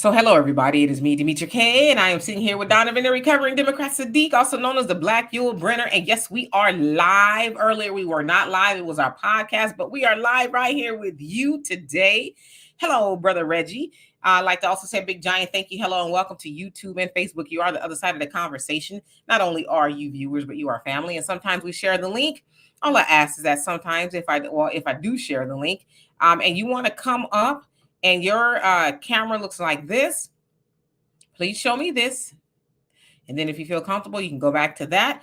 So hello everybody, it is me, Demetria K, and I am sitting here with Donovan, the recovering Democrat Sadiq, also known as the Black Yule Brenner. And yes, we are live. Earlier we were not live, it was our podcast, but we are live right here with you today. Hello, Brother Reggie. I'd like to also say a big giant thank you, hello, and welcome to YouTube and Facebook. You are the other side of the conversation. Not only are you viewers, but you are family, and sometimes we share the link. All I ask is that sometimes if I do share the link, and you want to come up, and your camera looks like this, please show me this. And then if you feel comfortable, you can go back to that,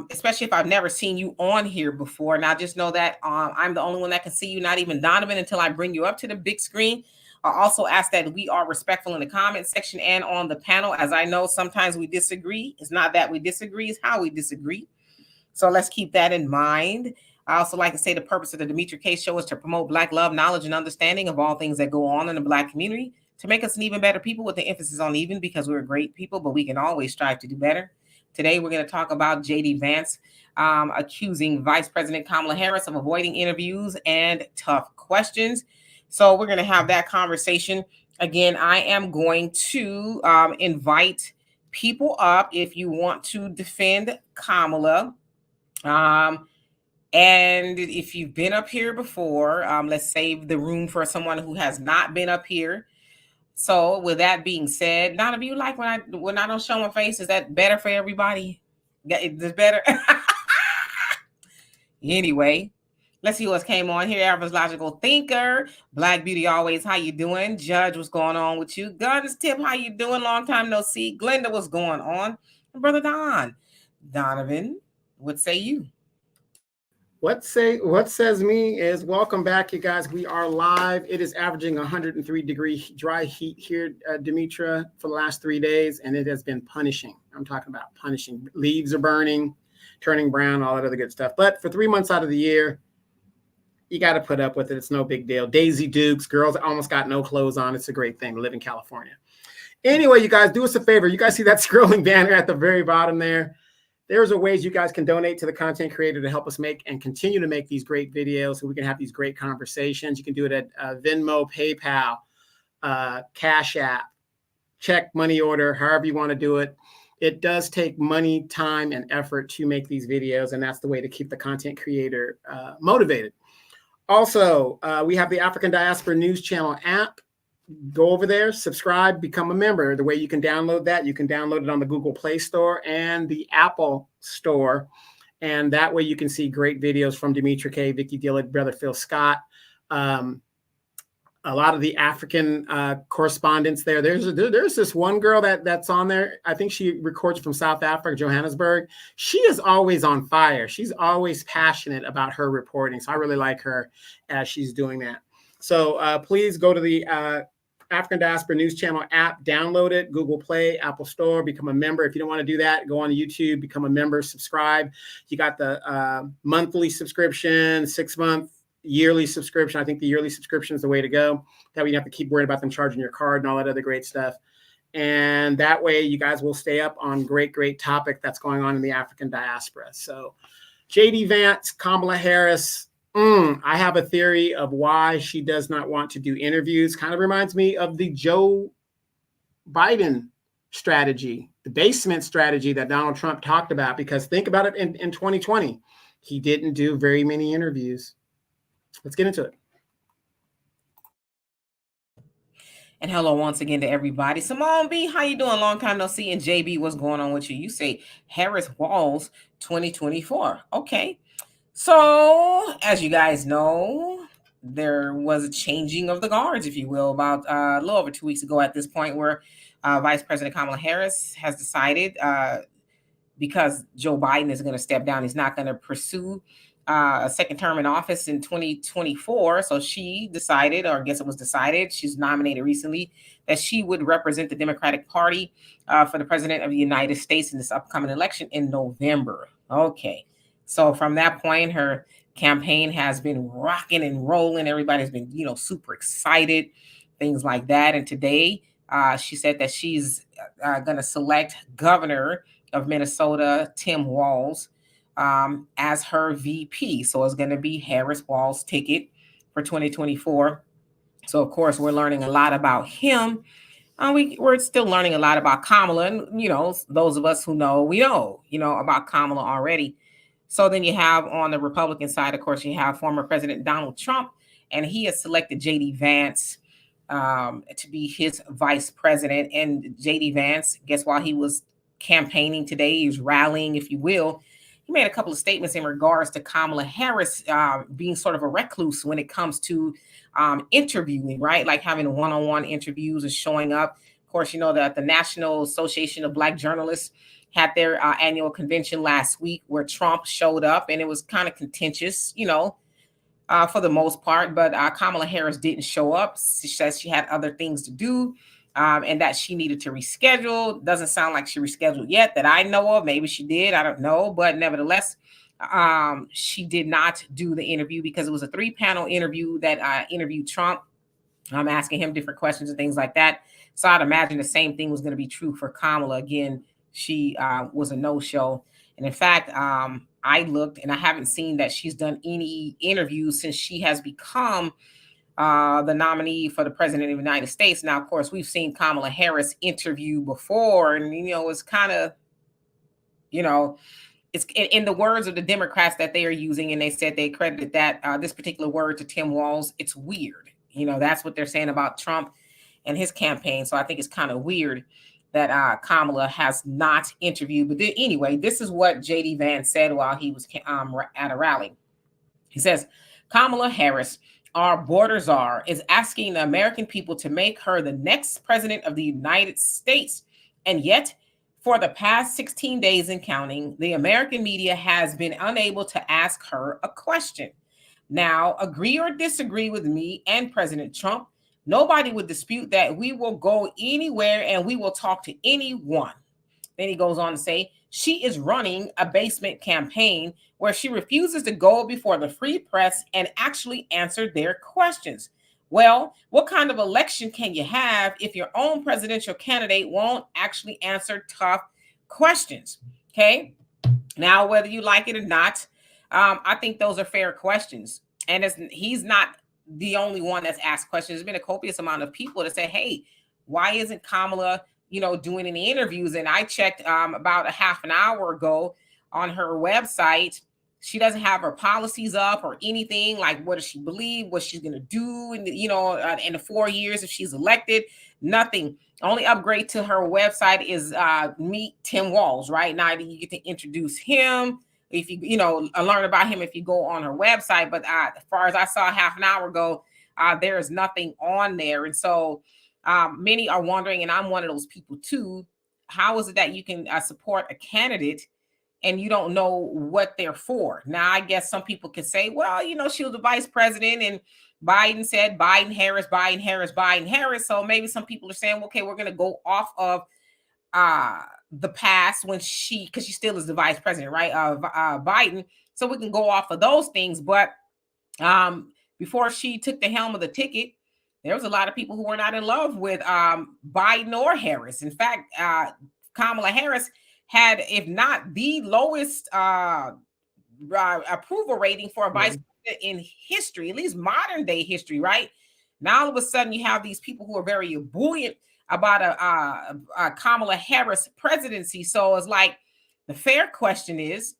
especially if I've never seen you on here before. Now, just know that I'm the only one that can see you, not even Donovan, until I bring you up to the big screen. I also ask that we are respectful in the comment section and on the panel, as I know sometimes we disagree. It's not that we disagree, it's how we disagree. So let's keep that in mind. I also like to say the purpose of the Demetria K Show is to promote Black love, knowledge, and understanding of all things that go on in the Black community, to make us an even better people, with the emphasis on even, because we're great people, but we can always strive to do better. Today, we're going to talk about J.D. Vance accusing Vice President Kamala Harris of avoiding interviews and tough questions. So we're going to have that conversation. Again, I am going to invite people up if you want to defend Kamala. And if you've been up here before, let's save the room for someone who has not been up here. So with that being said, none of you like when I don't show my face, is that better for everybody? Is better? Anyway, let's see what's came on here. Average Logical Thinker, Black Beauty Always, how you doing? Judge, what's going on with you? Guns Tip, how you doing? Long time no see. Glenda, what's going on? And Brother Donovan, what say you? What says me is welcome back, you guys. We are live. It is averaging 103-degree dry heat here, Demetria, for the last 3 days, and it has been punishing. I'm talking about punishing. Leaves are burning, turning brown, all that other good stuff. But for 3 months out of the year, you got to put up with it. It's no big deal. Daisy Dukes, girls almost got no clothes on. It's a great thing to live in California. Anyway, you guys, do us a favor. You guys see that scrolling banner at the very bottom there? There's a ways you guys can donate to the content creator to help us make and continue to make these great videos so we can have these great conversations. You can do it at Venmo, PayPal, Cash App, check, money order, however you want to do it. It does take money, time, and effort to make these videos, and that's the way to keep the content creator motivated. Also, we have the African Diaspora News Channel app. Go over there, subscribe, become a member. The way you can download that, you can download it on the Google Play Store and the Apple Store. And that way you can see great videos from Demetria K, Vicky Dillard, Brother Phil Scott. A lot of the African correspondents there. There's this one girl that's on there. I think she records from South Africa, Johannesburg. She is always on fire. She's always passionate about her reporting. So I really like her as she's doing that. So please go to the African Diaspora News Channel app, download it, Google Play, Apple Store, become a member. If you don't want to do that, go on YouTube, become a member, subscribe. You got the monthly subscription, 6-month, yearly subscription. I think the yearly subscription is the way to go. That way you don't have to keep worrying about them charging your card and all that other great stuff. And that way you guys will stay up on great topic that's going on in the African diaspora. So J.D. Vance, Kamala Harris, I have a theory of why she does not want to do interviews. Kind of reminds me of the Joe Biden strategy, the basement strategy that Donald Trump talked about, because think about it in 2020. He didn't do very many interviews. Let's get into it. And hello once again to everybody. Simone B, how you doing? Long time no see. And JB, what's going on with you? You say Harris Walls 2024. Okay. So, as you guys know, there was a changing of the guards, if you will, about a little over 2 weeks ago at this point, where Vice President Kamala Harris has decided, because Joe Biden is going to step down, he's not going to pursue a second term in office in 2024. So she decided, or I guess it was decided, she's nominated recently, that she would represent the Democratic Party for the President of the United States in this upcoming election in November. Okay. So from that point, her campaign has been rocking and rolling. Everybody's been, super excited, things like that. And today, she said that she's going to select Governor of Minnesota, Tim Walz, as her VP. So it's going to be Harris Walz's ticket for 2024. So, of course, we're learning a lot about him. We're still learning a lot about Kamala, and those of us who know, we know, about Kamala already. So then you have on the Republican side, of course, you have former President Donald Trump, and he has selected J.D. Vance to be his vice president. And J.D. Vance, guess while he was campaigning today, he was rallying, if you will. He made a couple of statements in regards to Kamala Harris being sort of a recluse when it comes to interviewing, right? Like having one-on-one interviews and showing up. Of course, you know that the National Association of Black Journalists had their annual convention last week where Trump showed up, and it was kind of contentious, for the most part. But Kamala Harris didn't show up. She says she had other things to do, and that she needed to reschedule. Doesn't sound like she rescheduled yet that I know of. Maybe she did. I don't know. But nevertheless, she did not do the interview because it was a 3-panel interview that interviewed Trump. I'm asking him different questions and things like that. So I'd imagine the same thing was going to be true for Kamala. Again, she was a no-show. And in fact, I looked and I haven't seen that she's done any interviews since she has become the nominee for the president of the United States. Now, of course, we've seen Kamala Harris interview before, and, it's kind of, it's in the words of the Democrats that they are using, and they said they credited that this particular word to Tim Walz. It's weird. That's what they're saying about Trump and his campaign. So I think it's kind of weird that Kamala has not interviewed. But anyway, this is what J.D. Vance said while he was at a rally. He says, Kamala Harris, our border czar, is asking the American people to make her the next president of the United States. And yet, for the past 16 days and counting, the American media has been unable to ask her a question. Now, agree or disagree with me and President Trump, nobody would dispute that we will go anywhere and we will talk to anyone. Then he goes on to say, she is running a basement campaign where she refuses to go before the free press and actually answer their questions. Well, what kind of election can you have if your own presidential candidate won't actually answer tough questions? Okay. Now, whether you like it or not, I think those are fair questions. And he's not the only one that's asked questions. There's been a copious amount of people that say, hey, why isn't Kamala, doing any interviews? And I checked about a half an hour ago on her website. She doesn't have her policies up or anything. Like, what does she believe? What she's going to do in the 4 years if she's elected? Nothing. Only upgrade to her website is meet Tim Walz. Right now, you get to introduce him. If you learn about him if you go on her website. But as far as I saw half an hour ago, there is nothing on there. And so many are wondering, and I'm one of those people too, how is it that you can support a candidate and you don't know what they're for? Now, I guess some people can say, well, she was the vice president and Biden said Biden, Harris, Biden, Harris, Biden, Harris. So maybe some people are saying, okay, we're going to go off of the past when because she still is the vice president, right? Biden. So we can go off of those things. But before she took the helm of the ticket, there was a lot of people who were not in love with Biden or Harris. In fact, Kamala Harris had, if not the lowest approval rating for a vice president in history, at least modern day history, right? Now all of a sudden you have these people who are very buoyant about a Kamala Harris presidency. So it's like, the fair question is,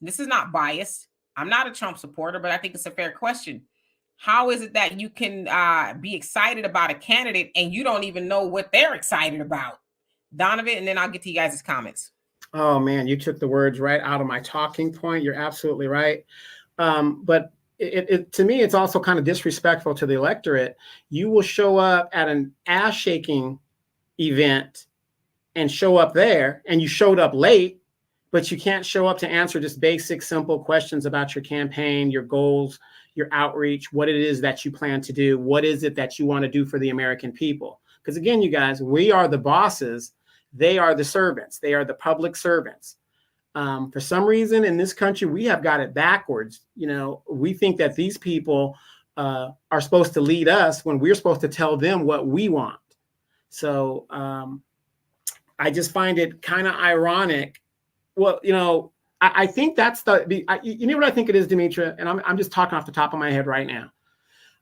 this is not biased, I'm not a Trump supporter, but I think it's a fair question. How is it that you can be excited about a candidate and you don't even know what they're excited about? Donovan, and then I'll get to you guys' comments. Oh man, you took the words right out of my talking point. You're absolutely right. But to me, it's also kind of disrespectful to the electorate. You will show up at an ass-shaking event and show up there, and you showed up late, but you can't show up to answer just basic, simple questions about your campaign, your goals, your outreach, what it is that you plan to do, what is it that you want to do for the American people. Because again, you guys, we are the bosses. They are the servants. They are the public servants. For some reason in this country, we have got it backwards. We think that these people are supposed to lead us when we're supposed to tell them what we want. So I just find it kind of ironic. Well, I think that's what I think it is, Demetra, and I'm just talking off the top of my head right now.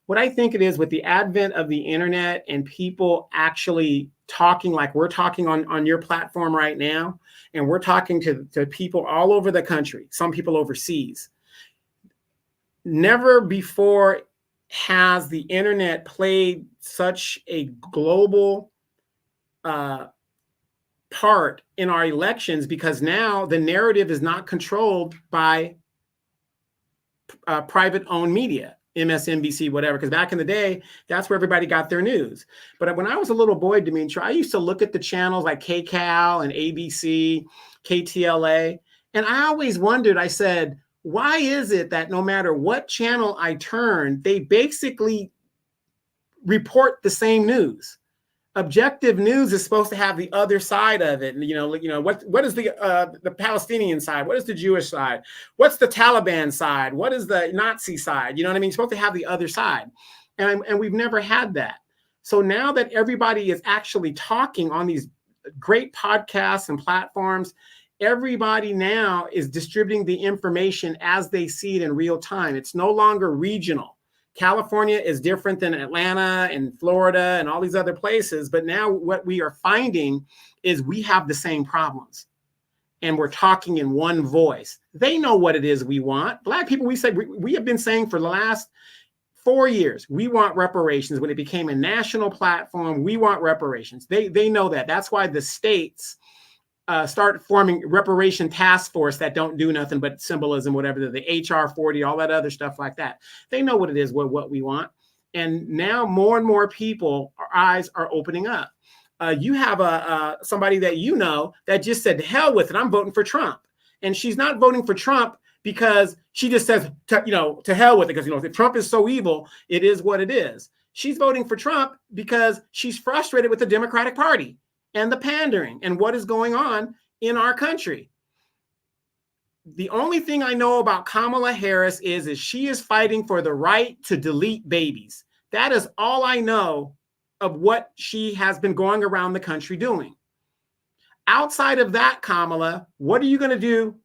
What I think it is, with the advent of the internet and people actually talking like we're talking on your platform right now, and we're talking to people all over the country, some people overseas. Never before has the internet played such a global part in our elections, because now the narrative is not controlled by private owned media, MSNBC, whatever, because back in the day, that's where everybody got their news. But when I was a little boy, Demetra, I used to look at the channels like KCAL and ABC, KTLA, and I always wondered, I said, why is it that no matter what channel I turn, they basically report the same news? Objective news is supposed to have the other side of it. What is the Palestinian side? What is the Jewish side? What's the Taliban side? What is the Nazi side? You know what I mean? You're supposed to have the other side. And we've never had that. So now that everybody is actually talking on these great podcasts and platforms, everybody now is distributing the information as they see it in real time. It's no longer regional. California is different than Atlanta and Florida and all these other places. But now what we are finding is we have the same problems, and we're talking in one voice. They know what it is we want. Black people, we have been saying for the last 4 years, we want reparations. When it became a national platform, we want reparations. They know that. That's why the states start forming reparation task force that don't do nothing but symbolism, whatever, the HR 40, all that other stuff like that. They know what it is, what we want. And now more and more people, our eyes are opening up. You have somebody that you know that just said, to hell with it, I'm voting for Trump. And she's not voting for Trump because she just says, to hell with it, because, if Trump is so evil, it is what it is. She's voting for Trump because she's frustrated with the Democratic Party and the pandering and what is going on in our country. The only thing I know about Kamala Harris is she is fighting for the right to delete babies. That is all I know of what she has been going around the country doing. Outside of that, Kamala, what are you going to do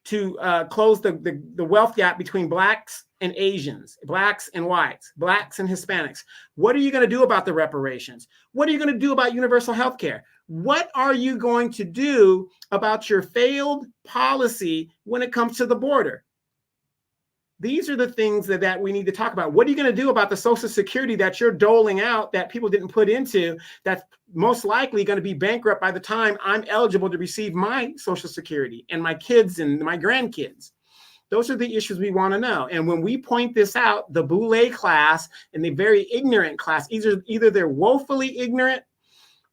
to close the wealth gap between Blacks and Asians, Blacks and whites, Blacks and Hispanics? What are you going to do about the reparations? What are you going to do about universal health care? What are you going to do about your failed policy when it comes to the border? These are the things that we need to talk about. What are you going to do about the Social Security that you're doling out that people didn't put into, that's most likely going to be bankrupt by the time I'm eligible to receive my Social Security and my kids and my grandkids? Those are the issues we want to know. And when we point this out, the boule class and the very ignorant class, either they're woefully ignorant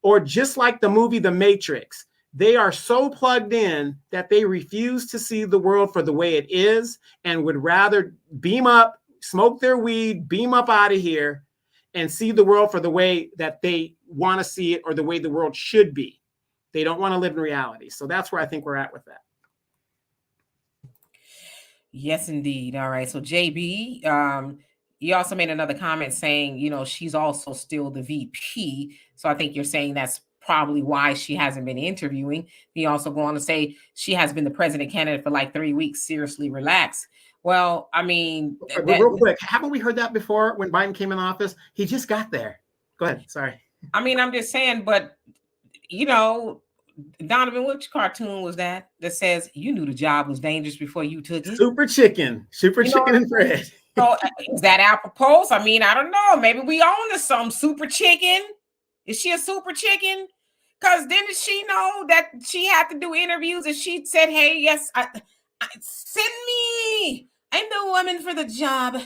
or just like the movie The Matrix, they are so plugged in that they refuse to see the world for the way it is and would rather beam up, smoke their weed, beam up out of here and see the world for the way that they want to see it or the way the world should be. They don't want to live in reality. So that's where I think we're at with that. Yes, indeed. All right. So JB, you also made another comment saying, she's also still the VP. So I think you're saying that's probably why she hasn't been interviewing. He also go on to say she has been the president candidate for like 3 weeks. Seriously, relax. Well, I mean, real quick, haven't we heard that before when Biden came in office? He just got there. Go ahead. Sorry. I mean, I'm just saying, but Donovan, which cartoon was that says you knew the job was dangerous before you took it? Super Chicken and Fred. So is that apropos? I mean, I don't know. Maybe we own some Super Chicken. Is she a Super Chicken? Because didn't she know that she had to do interviews and she said, hey, yes, send me. I'm the woman for the job.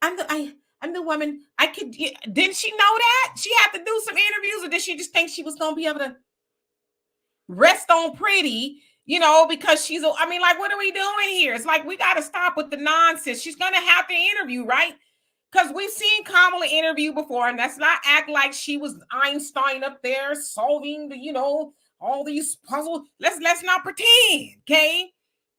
I'm the woman. Didn't she know that? She had to do some interviews, or did she just think she was going to be able to rest on pretty, because what are we doing here? It's like, we got to stop with the nonsense. She's going to have to interview, right? Because we've seen Kamala interview before, and let's not act like she was Einstein up there solving all these puzzles. Let's not pretend, okay?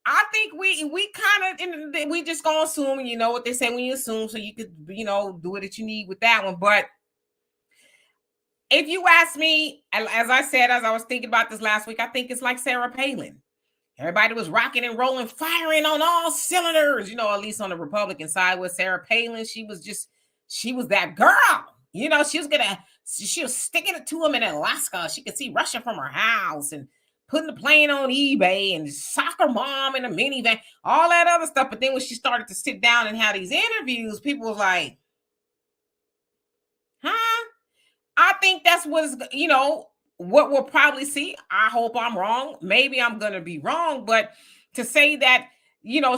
I think we just gonna assume, what they say when you assume, so you could, do what you need with that one. But if you ask me, as I said, as I was thinking about this last week, I think it's like Sarah Palin. Everybody was rocking and rolling, firing on all cylinders, at least on the Republican side with Sarah Palin. She was that girl, she was going to she was sticking it to him in Alaska. She could see Russia from her house and putting the plane on eBay and soccer mom in a minivan, all that other stuff. But then when she started to sit down and have these interviews, people was like, huh? I think that's what's, what we'll probably see. I hope I'm wrong. Maybe I'm going to be wrong. But to say that,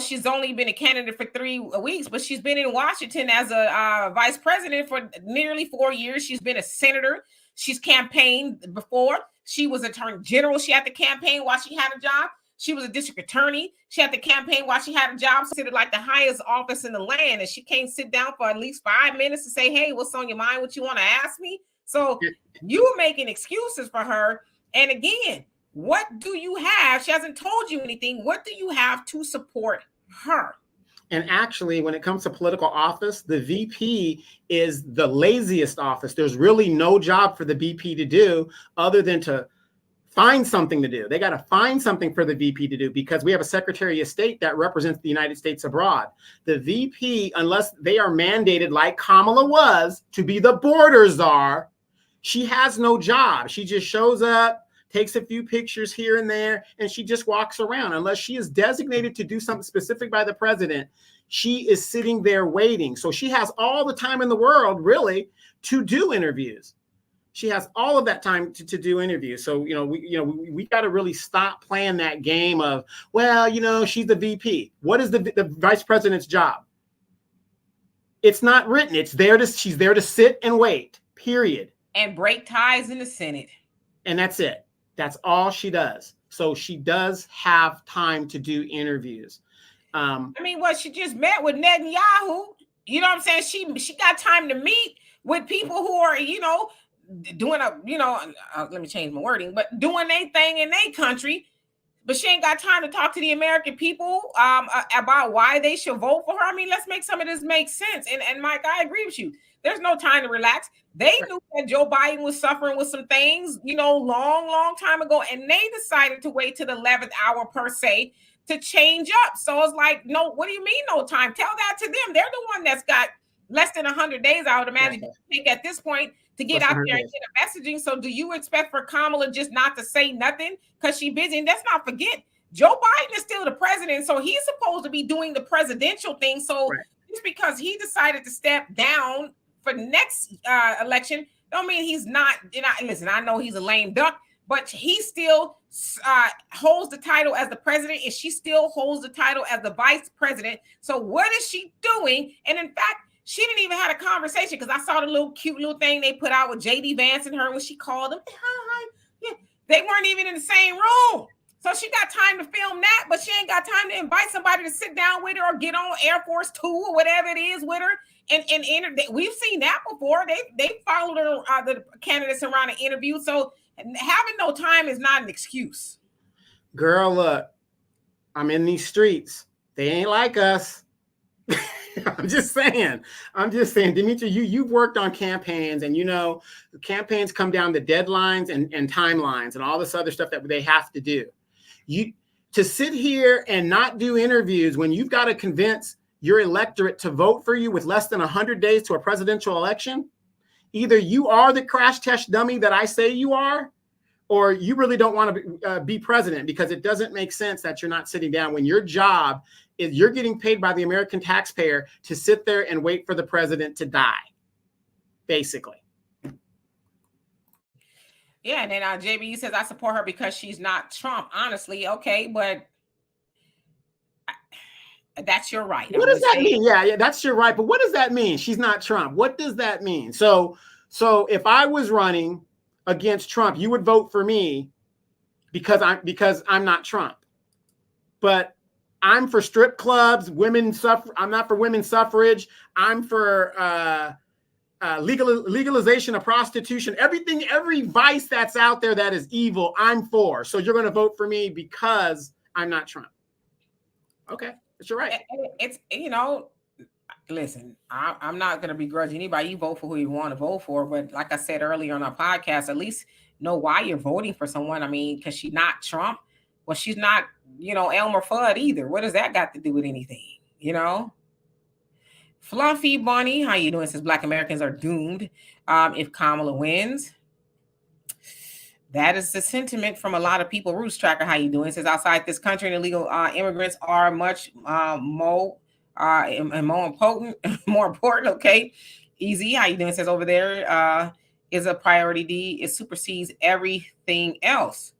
she's only been a candidate for 3 weeks, but she's been in Washington as a vice president for nearly 4 years. She's been a senator. She's campaigned before. She was attorney general. She had to campaign while she had a job. She was a district attorney. She had to campaign while she had a job, considered like the highest office in the land. And she can't sit down for at least 5 minutes to say, hey, what's on your mind? What you want to ask me? So you're making excuses for her. And again, what do you have? She hasn't told you anything. What do you have to support her? And actually, when it comes to political office, the VP is the laziest office. There's really no job for the VP to do other than to find something to do. They got to find something for the VP to do because we have a Secretary of State that represents the United States abroad. The VP, unless they are mandated like Kamala was to be the border czar, she has no job. She just shows up, takes a few pictures here and there, and she just walks around. Unless she is designated to do something specific by the president, she is sitting there waiting. So she has all the time in the world, really, to do interviews. She has all of that time to do interviews. So, we got to really stop playing that game of, well, she's the VP. What is the vice president's job? It's not written. She's there to sit and wait, period. And break ties in the Senate. And that's it. That's all she does. So she does have time to do interviews. She just met with Netanyahu. You know what I'm saying? She got time to meet with people who are, doing let me change my wording, but doing their thing in their country. But she ain't got time to talk to the American people about why they should vote for her. Let's make some of this make sense. And Mike, I agree with you. There's no time to relax. They knew that Joe Biden was suffering with some things, long time ago. And they decided to wait to the 11th hour per se to change up. So it's like, no, what do you mean no time? Tell that to them. They're the one that's got less than 100 days, I would imagine, to take at this point to get out there and get a messaging. So do you expect for Kamala just not to say nothing because she's busy? And let's not forget, Joe Biden is still the president. So he's supposed to be doing the presidential thing. So just because he decided to step down for the next election, don't mean he's not. Listen, I know he's a lame duck, but he still holds the title as the president, and she still holds the title as the vice president. So what is she doing? And in fact, she didn't even have a conversation because I saw the cute little thing they put out with JD Vance and her when she called them. Hi. Yeah, they weren't even in the same room. So she got time to film that, but she ain't got time to invite somebody to sit down with her or get on Air Force 2 or whatever it is with her. And we've seen that before. They followed her, the candidates around an interview. So having no time is not an excuse. Girl, look, I'm in these streets. They ain't like us. I'm just saying, Demetria, you've worked on campaigns, and campaigns come down to deadlines and timelines and all this other stuff that they have to do. To sit here and not do interviews when you've got to convince your electorate to vote for you with less than 100 days to a presidential election, either you are the crash test dummy that I say you are, or you really don't want to be president, because it doesn't make sense that you're not sitting down when your job is you're getting paid by the American taxpayer to sit there and wait for the president to die, basically. Yeah, and then JB says, I support her because she's not Trump. Honestly, okay, but that's your right. What does that mean? Yeah, that's your right. But what does that mean? She's not Trump. What does that mean? So if I was running against Trump, you would vote for me because I'm not Trump. But I'm for strip clubs, I'm not for women's suffrage. I'm for legalization of prostitution. Every vice that's out there that is evil, I'm for. So you're going to vote for me because I'm not Trump. Okay, that's your right. It's listen, I'm not going to begrudge anybody. You vote for who you want to vote for. But like I said earlier on our podcast, at least know why you're voting for someone. Because she's not Trump. Well, she's not, Elmer Fudd either. What does that got to do with anything? Fluffy Bunny, how you doing? Says Black Americans are doomed if Kamala wins. That is the sentiment from a lot of people. Roost Tracker, how you doing? Says outside this country, and illegal immigrants are much more and more important. More important. Okay, Easy, how you doing? Says over there is a priority D. It supersedes everything else.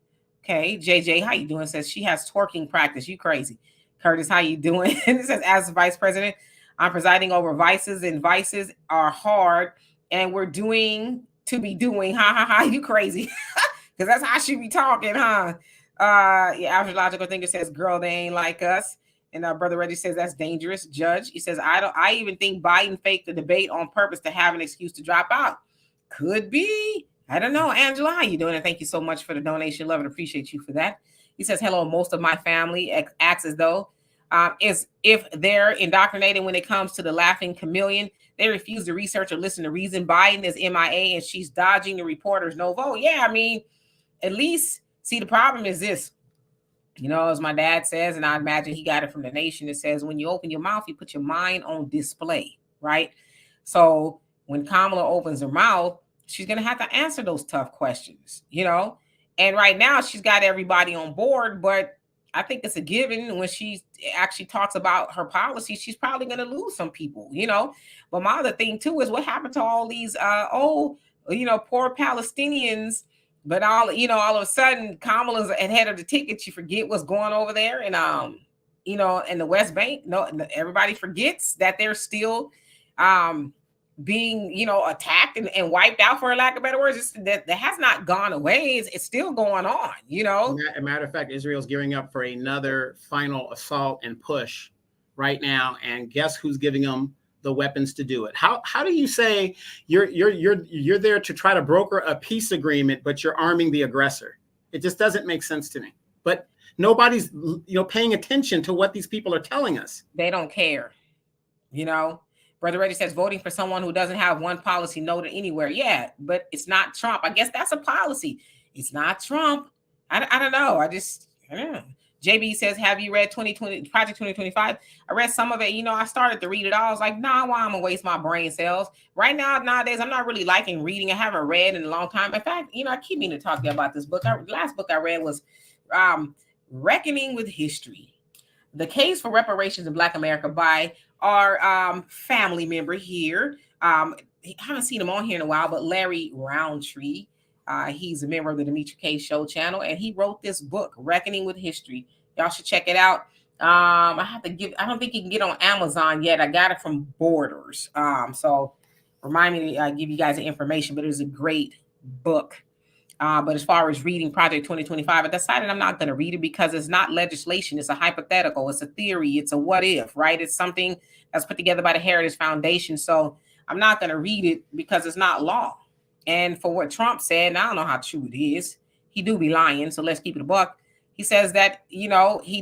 Okay, JJ, how you doing? Says she has twerking practice. You crazy. Curtis, how you doing? It says as vice president, I'm presiding over vices, and vices are hard, and we're doing to be doing. Ha ha ha. You crazy. Because that's how she be talking, huh? Yeah, astrological thinker says, girl, they ain't like us. And Brother Reggie says that's dangerous. Judge, he says, I even think Biden faked the debate on purpose to have an excuse to drop out. Could be. I don't know. Angela, how you doing? And thank you so much for the donation. Love and appreciate you for that. He says, hello, most of my family acts as though is if they're indoctrinated when it comes to the laughing chameleon. They refuse to research or listen to reason. Biden is MIA and she's dodging the reporters. No vote. Yeah, I mean, at least, see, the problem is this, as my dad says, and I imagine he got it from the nation, it says, when you open your mouth, you put your mind on display, right? So when Kamala opens her mouth, she's going to have to answer those tough questions, and right now she's got everybody on board, but I think it's a given when she actually talks about her policy, she's probably going to lose some people, But my other thing too is what happened to all these, poor Palestinians. But all of a sudden, Kamala's ahead of the ticket. You forget what's going over there, and in the West Bank. No, everybody forgets that they're still being attacked and wiped out, for lack of better words. That has not gone away. It's still going on. As a matter of fact, Israel's gearing up for another final assault and push right now, and guess who's giving them the weapons to do it? How do you say you're there to try to broker a peace agreement, but you're arming the aggressor? It just doesn't make sense to me. But nobody's paying attention to what these people are telling us. They don't care. Brother Reddy says voting for someone who doesn't have one policy noted anywhere. Yeah, but it's not Trump. I guess that's a policy. It's not Trump. I don't know. I don't know. JB says, have you read 2020 Project 2025? I read some of it. I started to read it all. I was like, nah, why I'm gonna waste my brain cells? Right now, nowadays, I'm not really liking reading. I haven't read in a long time. In fact, I keep meaning to talk to you about this book. The last book I read was Reckoning with History. The Case for Reparations in Black America by our family member here. I haven't seen him on here in a while, but Larry Roundtree. He's a member of the Demetri K Show channel, and he wrote this book, Reckoning with History. Y'all should check it out. I don't think you can get on Amazon yet. I got it from Borders. So remind me to give you guys the information, but it was a great book. But as far as reading Project 2025, I decided I'm not going to read it because it's not legislation. It's a hypothetical. It's a theory. It's a what if, right? It's something that's put together by the Heritage Foundation. So I'm not going to read it because it's not law. And for what Trump said, and I don't know how true it is, he do be lying, so let's keep it a buck. He says that, he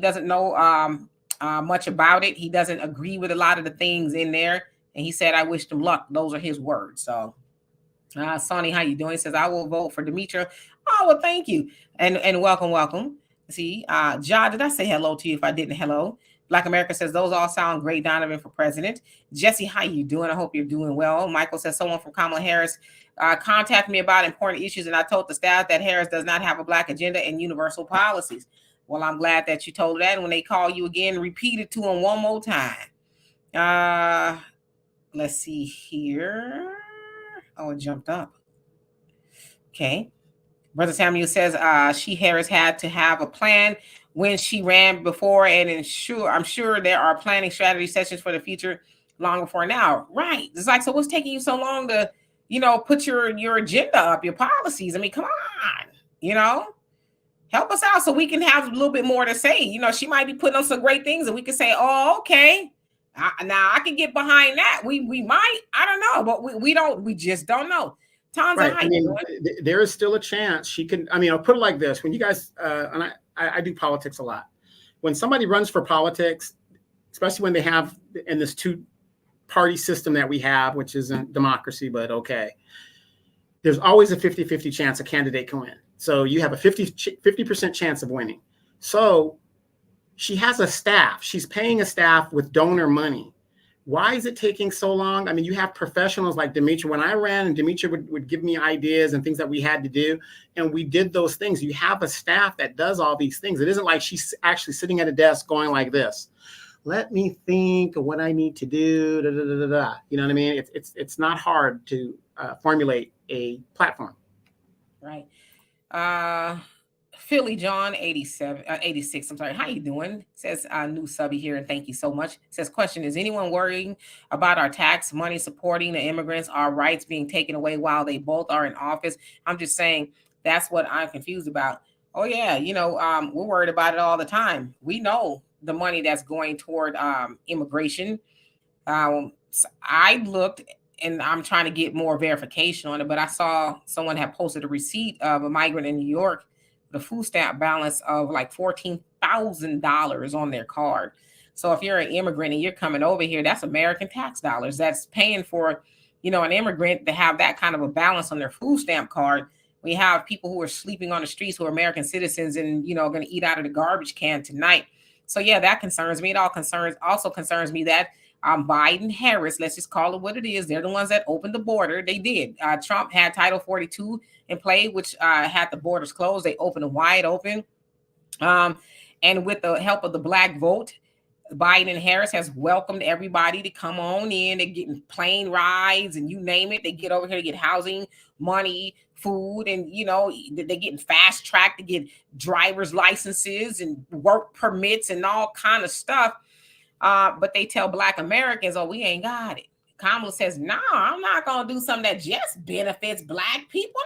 doesn't know much about it. He doesn't agree with a lot of the things in there. And he said, I wish him luck. Those are his words. So, Sonny, how you doing? He says, I will vote for Demetria. Oh, well, thank you. And welcome. See, Ja, did I say hello to you if I didn't? Hello. Black America says, those all sound great, Donovan, for president. Jesse, how you doing? I hope you're doing well. Michael says, someone from Kamala Harris contacted me about important issues, and I told the staff that Harris does not have a Black agenda and universal policies. Well, I'm glad that you told that. And when they call you again, repeat it to them one more time. Let's see here. Oh, it jumped up. Okay. Brother Samuel says Harris had to have a plan when she ran before, and I'm sure there are planning strategy sessions for the future long before now. Right. It's like, so what's taking you so long to, put your agenda up, your policies? I mean, come on, help us out so we can have a little bit more to say. She might be putting on some great things and we can say, oh, okay. Now I can get behind that. We might, I don't know, but we just don't know. Tons right. of I mean, there is still a chance she can. I mean, I'll put it like this: when you guys, and I do politics a lot. When somebody runs for politics, especially when they have in this two-party system that we have, which isn't democracy, but okay, there's always a 50-50 chance a candidate can win. So you have a 50% chance of winning. So she has a staff. She's paying a staff with donor money. Why is it taking so long? I mean, you have professionals like Demetra. When I ran, and Demetra would give me ideas and things that we had to do, and we did those things. You have a staff that does all these things. It isn't like she's actually sitting at a desk going like this. Let me think of what I need to do. Da, da, da, da, da. You know what I mean? It's not hard to formulate a platform. Right. Philly John 86. I'm sorry. How you doing? Says new subby here, and thank you so much. Says question: is anyone worrying about our tax money supporting the immigrants, our rights being taken away while they both are in office? I'm just saying that's what I'm confused about. Oh yeah, we're worried about it all the time. We know the money that's going toward immigration. I looked and I'm trying to get more verification on it, but I saw someone had posted a receipt of a migrant in New York, the food stamp balance of like $14,000 on their card. So if you're an immigrant and you're coming over here, that's American tax dollars. That's paying for, an immigrant to have that kind of a balance on their food stamp card. We have people who are sleeping on the streets who are American citizens and, going to eat out of the garbage can tonight. So yeah, that concerns me. It also concerns me that Biden, Harris, let's just call it what it is. They're the ones that opened the border. They did. Trump had Title 42 in play, which had the borders closed. They opened them wide open. And with the help of the Black vote, Biden and Harris has welcomed everybody to come on in. They're getting plane rides and you name it. They get over here to get housing, money, food, and they're getting fast tracked to get driver's licenses and work permits and all kind of stuff. But they tell Black Americans, oh, we ain't got it. Kamala says, no, I'm not going to do something that just benefits Black people.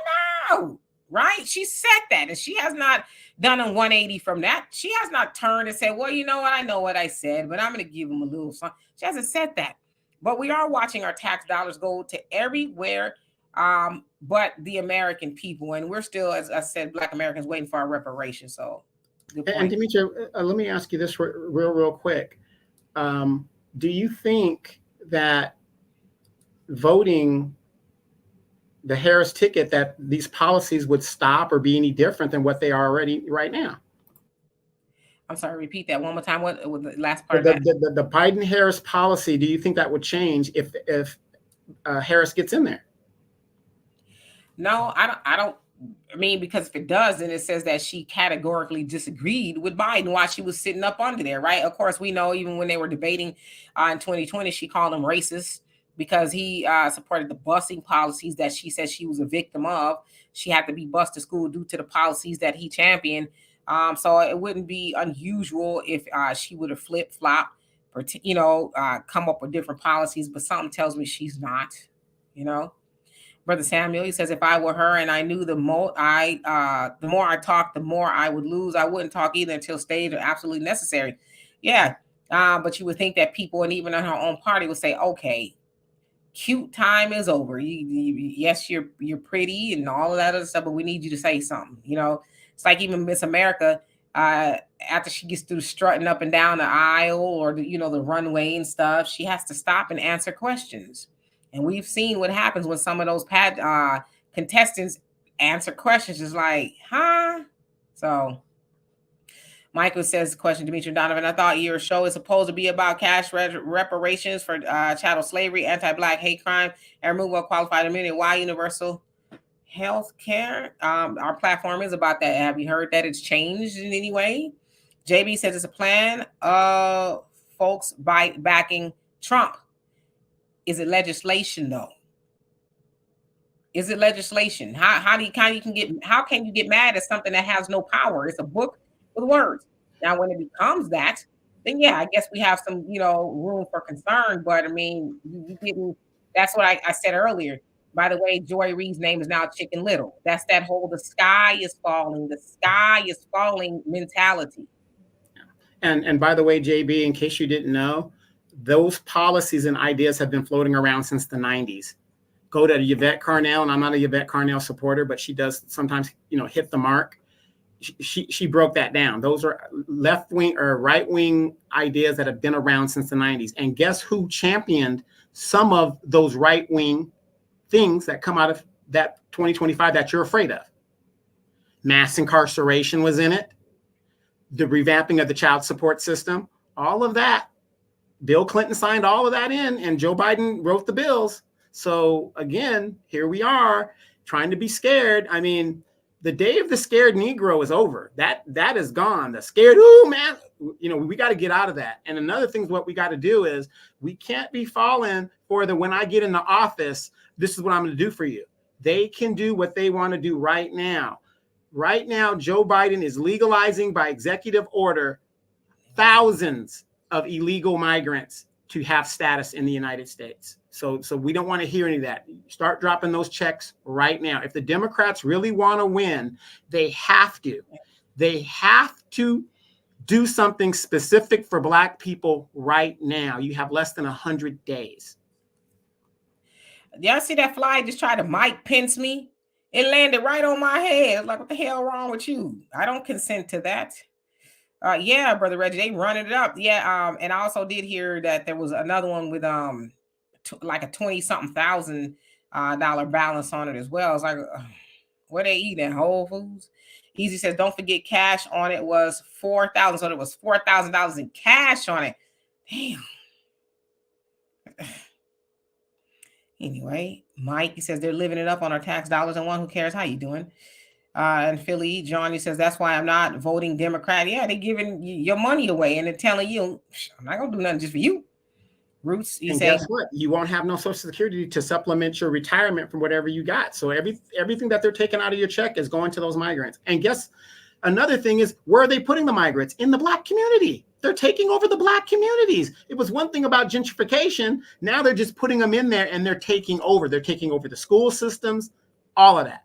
No, right? She said that, and she has not done a 180 from that. She has not turned and said, well, you know what? I know what I said, but I'm going to give them a little something. She hasn't said that. But we are watching our tax dollars go to everywhere but the American people. And we're still, as I said, Black Americans waiting for our reparations. So, good point. And Demetra, let me ask you this real quick. Do you think that voting the Harris ticket, that these policies would stop or be any different than what they are already right now? I'm sorry, repeat that one more time. What was the last part? The Biden-Harris policy, do you think that would change if Harris gets in there? No, I don't. I mean, because if it does, then it says that she categorically disagreed with Biden while she was sitting up under there, right? Of course, we know even when they were debating in 2020, she called him racist because he supported the busing policies that she said she was a victim of. She had to be bused to school due to the policies that he championed. So it wouldn't be unusual if she would have flip-flopped or, come up with different policies, but something tells me she's not, Brother Samuel, he says, if I were her and I knew the more I talked, the more I would lose. I wouldn't talk either until stayed absolutely necessary. Yeah. But you would think that people and even in her own party would say, okay, cute time is over. Yes, you're pretty and all of that other stuff, but we need you to say something. It's like even Miss America, after she gets through strutting up and down the aisle or the runway and stuff, she has to stop and answer questions. And we've seen what happens when some of those contestants answer questions. It's like, huh? So Michael says, question, Demetra Donovan, I thought your show is supposed to be about cash reparations for chattel slavery, anti-Black hate crime, and removal of qualified immunity. Why universal health care? Our platform is about that. Have you heard that it's changed in any way? JB says it's a plan of folks backing Trump. Is it legislation though? Is it legislation? How can you get mad at something that has no power? It's a book with words. Now, when it becomes that, then yeah, I guess we have some, room for concern. But I mean, you didn't. That's what I said earlier. By the way, Joy Reid's name is now Chicken Little. That's that whole the sky is falling mentality. And by the way, JB, in case you didn't know, those policies and ideas have been floating around since the 90s. Go to Yvette Carnell, and I'm not a Yvette Carnell supporter, but she does sometimes, hit the mark. She broke that down. Those are left-wing or right-wing ideas that have been around since the 90s. And guess who championed some of those right-wing things that come out of that 2025 that you're afraid of? Mass incarceration was in it. The revamping of the child support system, all of that Bill Clinton signed all of that in, and Joe Biden wrote the bills. So again, here we are trying to be scared. I mean, the day of the scared Negro is over. That is gone. The scared, ooh, man, you know, we got to get out of that. And another thing, what we got to do is we can't be falling for the when I get into office, this is what I'm going to do for you. They can do what they want to do right now. Right now, Joe Biden is legalizing by executive order thousands of illegal migrants to have status in the United States. So we don't want to hear any of that. Start dropping those checks right now. If the Democrats really want to win, they have to do something specific for Black people right now. You have less than 100 days. Y'all see that fly just tried to Mike Pence me? It landed right on my head. Like, what the hell wrong with you? I don't consent to that. Yeah, Brother Reggie, they running it up. Yeah, and I also did hear that there was another one with like a 20-something thousand dollar balance on it as well. It's like, what they eating? Whole Foods? Easy says, don't forget cash on it was $4,000. So there was $4,000 in cash on it. Damn. Anyway, Mike, he says they're living it up on our tax dollars and one who cares. How you doing? And Philly, Johnny says, that's why I'm not voting Democrat. Yeah, they're giving your money away and they're telling you, I'm not going to do nothing just for you. Roots, he and says, guess what? You won't have no Social Security to supplement your retirement from whatever you got. So everything that they're taking out of your check is going to those migrants. And guess another thing is, where are they putting the migrants? In the Black community. They're taking over the Black communities. It was one thing about gentrification. Now they're just putting them in there and they're taking over. They're taking over the school systems, all of that.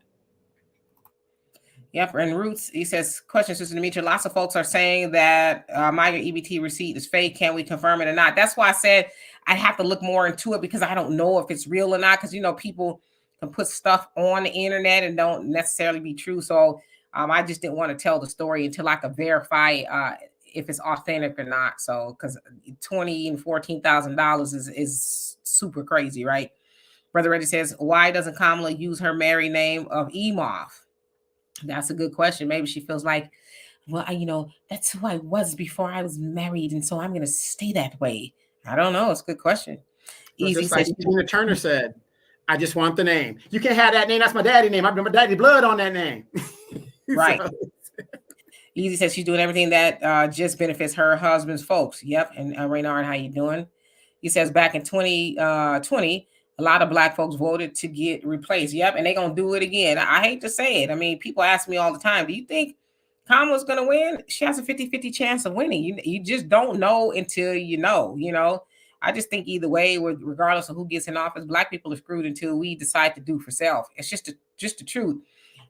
Yep, and Roots, he says, question, Sister Demetria, lots of folks are saying that migrant EBT receipt is fake. Can we confirm it or not? That's why I said I'd have to look more into it because I don't know if it's real or not because, you know, people can put stuff on the internet and don't necessarily be true. So I just didn't want to tell the story until I could verify if it's authentic or not. So because $20,000 and $14,000 is super crazy, right? Brother Reggie says, why doesn't Kamala use her married name of Emoff? That's a good question. Maybe she feels like, well, you know, that's who I was before I was married, and so I'm going to stay that way. I don't know. It's a good question. Easy just like Tina Turner said, I just want the name. You can't have that name. That's my daddy's name. I put my daddy's blood on that name. Right. So. Easy says she's doing everything that just benefits her husband's folks. Yep. And Raynard, how you doing? He says back in 2020, a lot of Black folks voted to get replaced. Yep. And they're going to do it again. I hate to say it. I mean, people ask me all the time, do you think Kamala's going to win? She has a 50-50 chance of winning. You just don't know until you know. I just think either way, regardless of who gets in office, Black people are screwed until we decide to do for self. It's just the truth.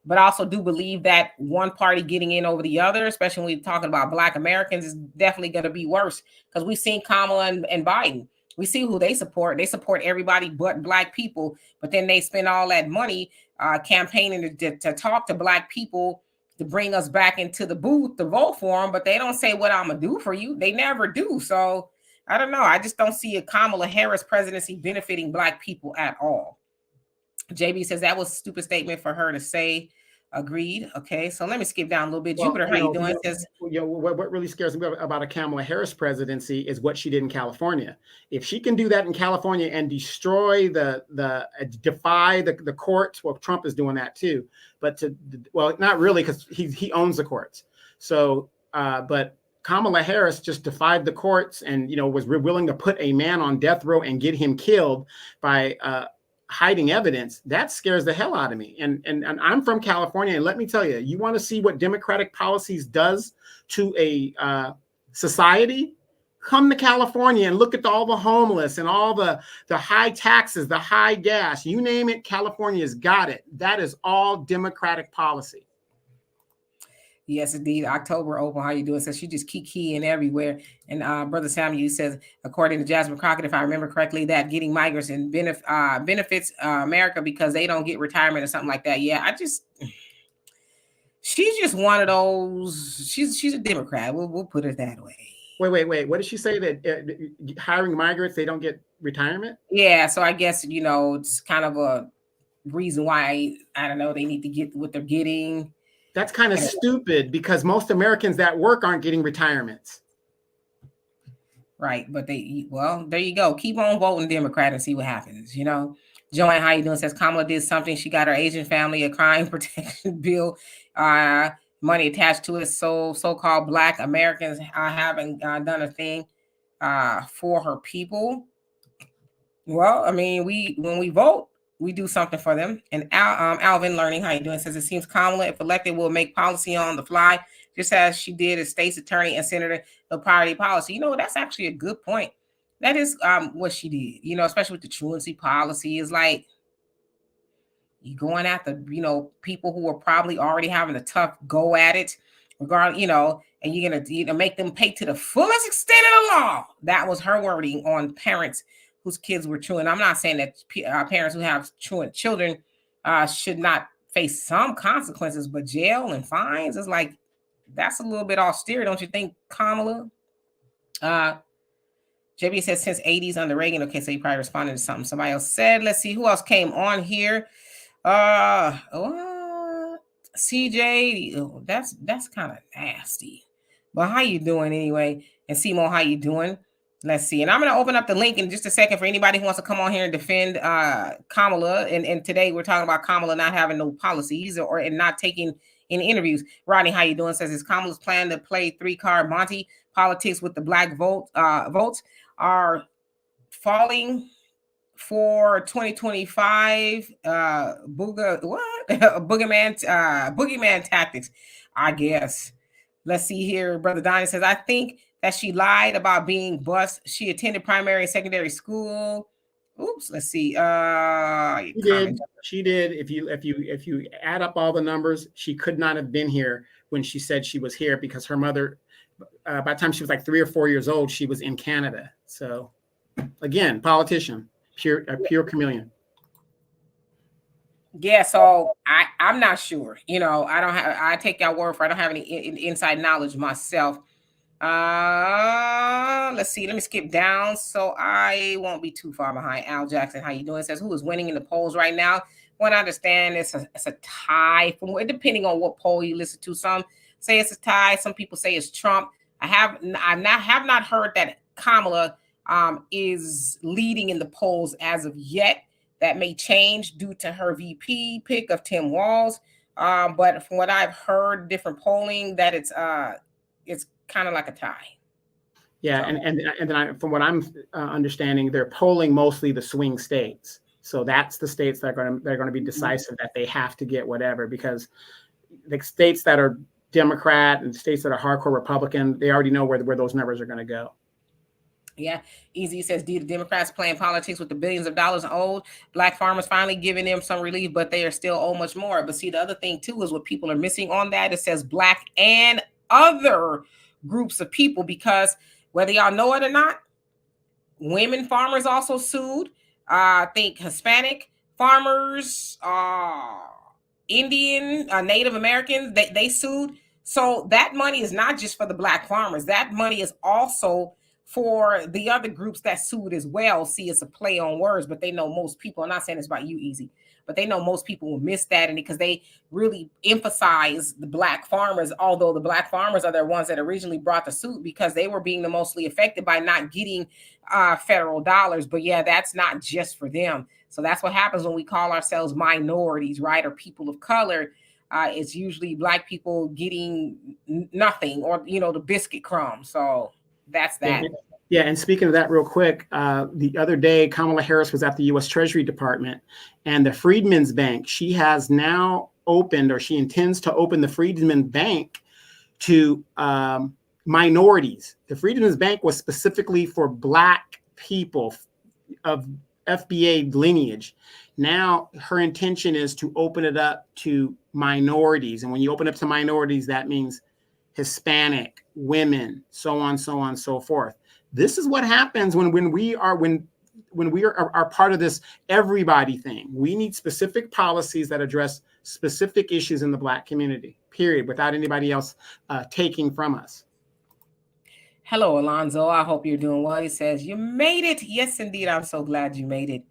But I also do believe that one party getting in over the other, especially when we're talking about Black Americans, is definitely going to be worse because we've seen Kamala and Biden. We see who they support. They support everybody but Black people, but then they spend all that money campaigning to talk to Black people to bring us back into the booth to vote for them, but they don't say what I'm going to do for you. They never do. So I don't know. I just don't see a Kamala Harris presidency benefiting Black people at all. JB says that was a stupid statement for her to say. Agreed. Okay, so let me skip down a little bit. Well, Jupiter, how you doing? What really scares me about a Kamala Harris presidency is what she did in California. If she can do that in California and destroy defy the courts, well, Trump is doing that too. But not really because he owns the courts. So, but Kamala Harris just defied the courts and was willing to put a man on death row and get him killed by hiding evidence. That scares the hell out of me. And I'm from California, and let me tell you, you want to see what Democratic policies does to a society? Come to California and look at all the homeless and all the high taxes, the high gas, you name it, California's got it. That is all Democratic policy. Yes, indeed. October Open, how you doing? Says she just keying everywhere. And Brother Samuel says, according to Jasmine Crockett, if I remember correctly, that getting migrants and benefits America because they don't get retirement or something like that. Yeah, she's just one of those. She's a Democrat. We'll put it that way. Wait. What did she say that hiring migrants, they don't get retirement? Yeah, so I guess, it's kind of a reason why, I don't know, they need to get what they're getting. That's kind of stupid because most Americans that work aren't getting retirements. Right. But there you go. Keep on voting Democrat and see what happens. Joanne, how you doing? Says Kamala did something. She got her Asian family a crime protection bill, money attached to it. So-called Black Americans haven't done a thing for her people. Well, I mean, when we vote, we do something for them. And Alvin Learning, how you doing? Says it seems Kamala, if elected, will make policy on the fly, just as she did as state's attorney and senator, the priority policy. That's actually a good point. That is what she did, especially with the truancy policy. Is like you going after, people who are probably already having a tough go at it, regardless, and you're gonna make them pay to the fullest extent of the law. That was her wording on parents whose kids were truant. I'm not saying that parents who have truant children should not face some consequences, but jail and fines is like, that's a little bit austere, don't you think, Kamala? JB says since 80s under Reagan. Okay, so you probably responded to something somebody else said. Let's see who else came on here. CJ, that's kind of nasty. But how you doing anyway? And Simo, how you doing? Let's see. And I'm going to open up the link in just a second for anybody who wants to come on here and defend Kamala. And today we're talking about Kamala not having no policies or not taking any interviews. Rodney, how you doing? Says, is Kamala's plan to play 3-card Monty politics with the Black votes are falling for 2025 boogeyman tactics, I guess. Let's see here. Brother Donnie says, I think that she lied about being bused. She attended primary and secondary school. Oops, let's see. She did. If you add up all the numbers, she could not have been here when she said she was here, because her mother, by the time she was like 3 or 4 years old, she was in Canada. So again, politician, pure chameleon. Yeah, so I'm not sure. I take your word for it. I don't have any inside knowledge myself. Let's see. Let me skip down so I won't be too far behind. Al Jackson, how you doing? Says, who is winning in the polls right now? What I understand it's a tie, depending on what poll you listen to. Some say it's a tie. Some people say it's Trump. I have not heard that Kamala is leading in the polls as of yet. That may change due to her VP pick of Tim Walz. But from what I've heard, different polling, that it's kind of like a tie. Yeah, so. and then from what I'm understanding, they're polling mostly the swing states. So that's the states that are going to be decisive, that they have to get whatever, because the states that are Democrat and states that are hardcore Republican, they already know where those numbers are going to go. Yeah, Easy says, the Democrats playing politics with the billions of dollars owed. Black farmers finally giving them some relief, but they are still owe much more. But see, the other thing too is what people are missing on that. It says Black and other groups of people, because whether y'all know it or not, women farmers also sued. I think Hispanic farmers, Indian, Native Americans, they sued. So that money is not just for the Black farmers. That money is also for the other groups that sued as well. See, it's a play on words, but they know most people, I'm not saying it's about you, Easy, but they know most people will miss that, and because they really emphasize the Black farmers, although the Black farmers are the ones that originally brought the suit because they were being the mostly affected by not getting federal dollars. But yeah, that's not just for them. So that's what happens when we call ourselves minorities, right? Or people of color. It's usually Black people getting nothing, or, the biscuit crumb. So that's that. Yeah, and speaking of that real quick, the other day, Kamala Harris was at the U.S. Treasury Department, and the Freedmen's Bank, she has now opened, or she intends to open the Freedmen's Bank to minorities. The Freedmen's Bank was specifically for Black people of FBA lineage. Now her intention is to open it up to minorities. And when you open up to minorities, that means Hispanic, women, so on, so forth. This is what happens when we are part of this everybody thing. We need specific policies that address specific issues in the Black community, period, without anybody else taking from us. Hello, Alonzo. I hope you're doing well. He says, you made it. Yes, indeed. I'm so glad you made it.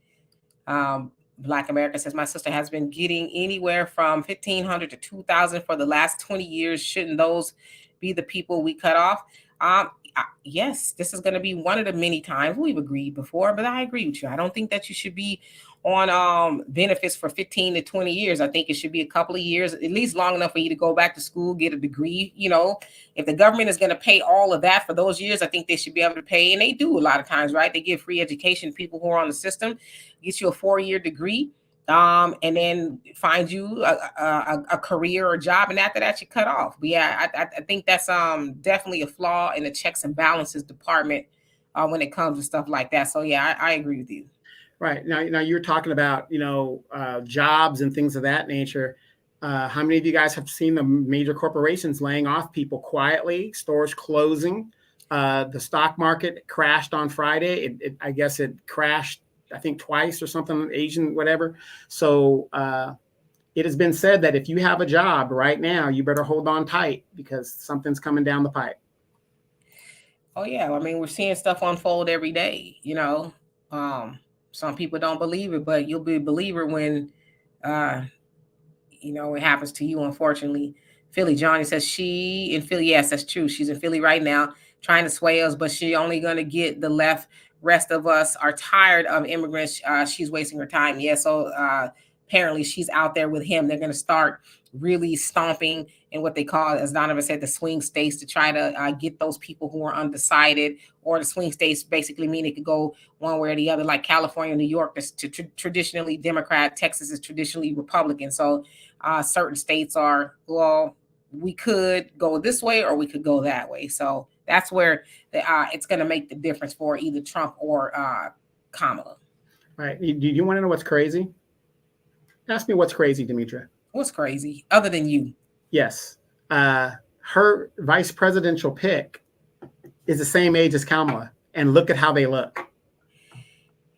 Black America says, my sister has been getting anywhere from $1,500 to $2,000 for the last 20 years. Shouldn't those be the people we cut off? yes, this is going to be one of the many times we've agreed before, but I agree with you. I don't think that you should be on benefits for 15 to 20 years. I think it should be a couple of years, at least long enough for you to go back to school, get a degree. If the government is going to pay all of that for those years, I think they should be able to pay, and they do a lot of times, right? They give free education to people who are on the system, gets you a 4-year degree. And then find you a career or job, and after that you cut off. But yeah, I think that's definitely a flaw in the checks and balances department when it comes to stuff like that. So yeah, I agree with you. Right. Now you're talking about jobs and things of that nature. How many of you guys have seen the major corporations laying off people quietly, stores closing? The stock market crashed on Friday. I guess it crashed, I think, twice or something, Asian, whatever. So it has been said that if you have a job right now, you better hold on tight because something's coming down the pipe. Oh yeah, I mean, we're seeing stuff unfold every day. Some people don't believe it, but you'll be a believer when it happens to you, unfortunately. Philly Johnny says she in Philly. Yes, that's true. She's in Philly right now trying to sway us, but she only going to get the left. Rest of us are tired of immigrants. She's wasting her time. Yeah, so apparently she's out there with him. They're going to start really stomping in what they call, as Donovan said, the swing states to try to get those people who are undecided, or the swing states basically mean it could go one way or the other, like California, New York is traditionally Democrat, Texas is traditionally Republican. So certain states are, well, we could go this way or we could go that way. So that's where it's going to make the difference for either Trump or Kamala. Right. Do you want to know what's crazy? Ask me what's crazy, Demetra. What's crazy, other than you? Yes. Her vice presidential pick is the same age as Kamala. And look at how they look.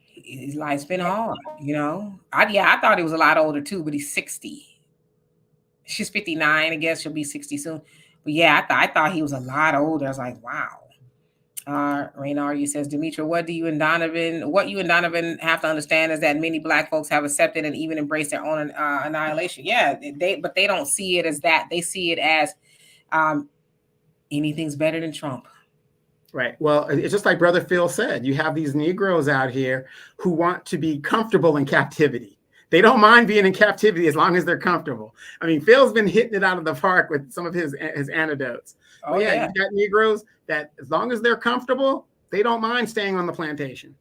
His life's been hard, I thought he was a lot older too, but he's 60. She's 59. I guess she'll be 60 soon. But yeah, I thought he was a lot older. I was like, wow. Raynard says, Demetra, what you and Donovan have to understand is that many Black folks have accepted and even embraced their own annihilation. Yeah, but they don't see it as that. They see it as anything's better than Trump. Right. Well, it's just like Brother Phil said. You have these Negroes out here who want to be comfortable in captivity. They don't mind being in captivity as long as they're comfortable. I mean, Phil's been hitting it out of the park with some of his anecdotes. Oh, yeah. You got Negroes that as long as they're comfortable, they don't mind staying on the plantation.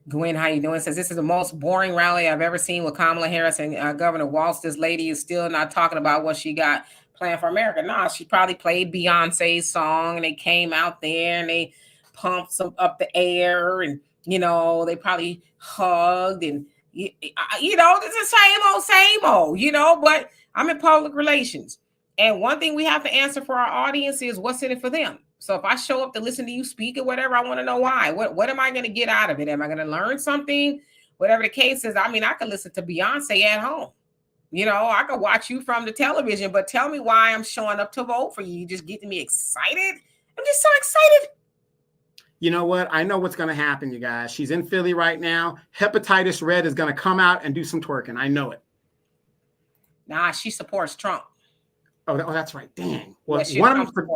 Gwen, how you doing? Says, this is the most boring rally I've ever seen with Kamala Harris and Governor Walz. This lady is still not talking about what she got planned for America. Nah, she probably played Beyonce's song and they came out there and they pumped some up the air and, they probably hugged and, this is same old, but I'm in public relations. And one thing we have to answer for our audience is what's in it for them. So if I show up to listen to you speak or whatever, I want to know why. What am I going to get out of it? Am I going to learn something? Whatever the case is, I mean, I could listen to Beyonce at home. I could watch you from the television, but tell me why I'm showing up to vote for you. You just getting me excited. I'm just so excited. You know what? I know what's going to happen, you guys. She's in Philly right now. Hepatitis Red is going to come out and do some twerking. I know it. Nah, she supports Trump. Oh, that's right. Dang. Well, one of them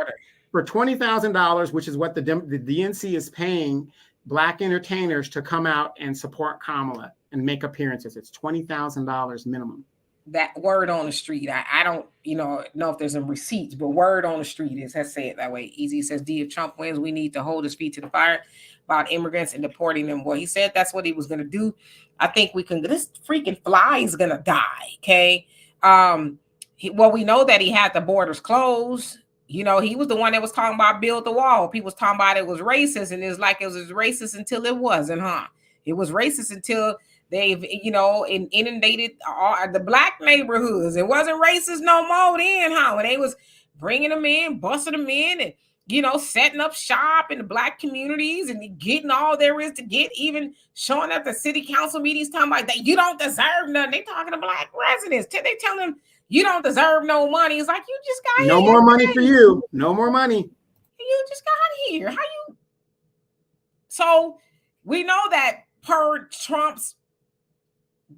for $20,000, which is what the DNC is paying Black entertainers to come out and support Kamala and make appearances. It's $20,000 minimum. That word on the street. I don't, know if there's some receipts, but word on the street is, let's say it that way. Easy says, D, if Trump wins, we need to hold his feet to the fire about immigrants and deporting them. Well, he said that's what he was going to do. I think this freaking fly is going to die. Okay. We know that he had the borders closed. He was the one that was talking about build the wall. People was talking about it was racist, and it's like it was racist until it wasn't, huh? It was racist until they've, inundated all the Black neighborhoods. It wasn't racist no more then, huh? When they was bringing them in, busting them in, and, setting up shop in the Black communities and getting all there is to get, even showing up at city council meetings talking about that you don't deserve nothing. They talking to Black residents. They tell them you don't deserve no money. It's like, you just got no more money for you. No more money. You just got here. How you? So we know that per Trump's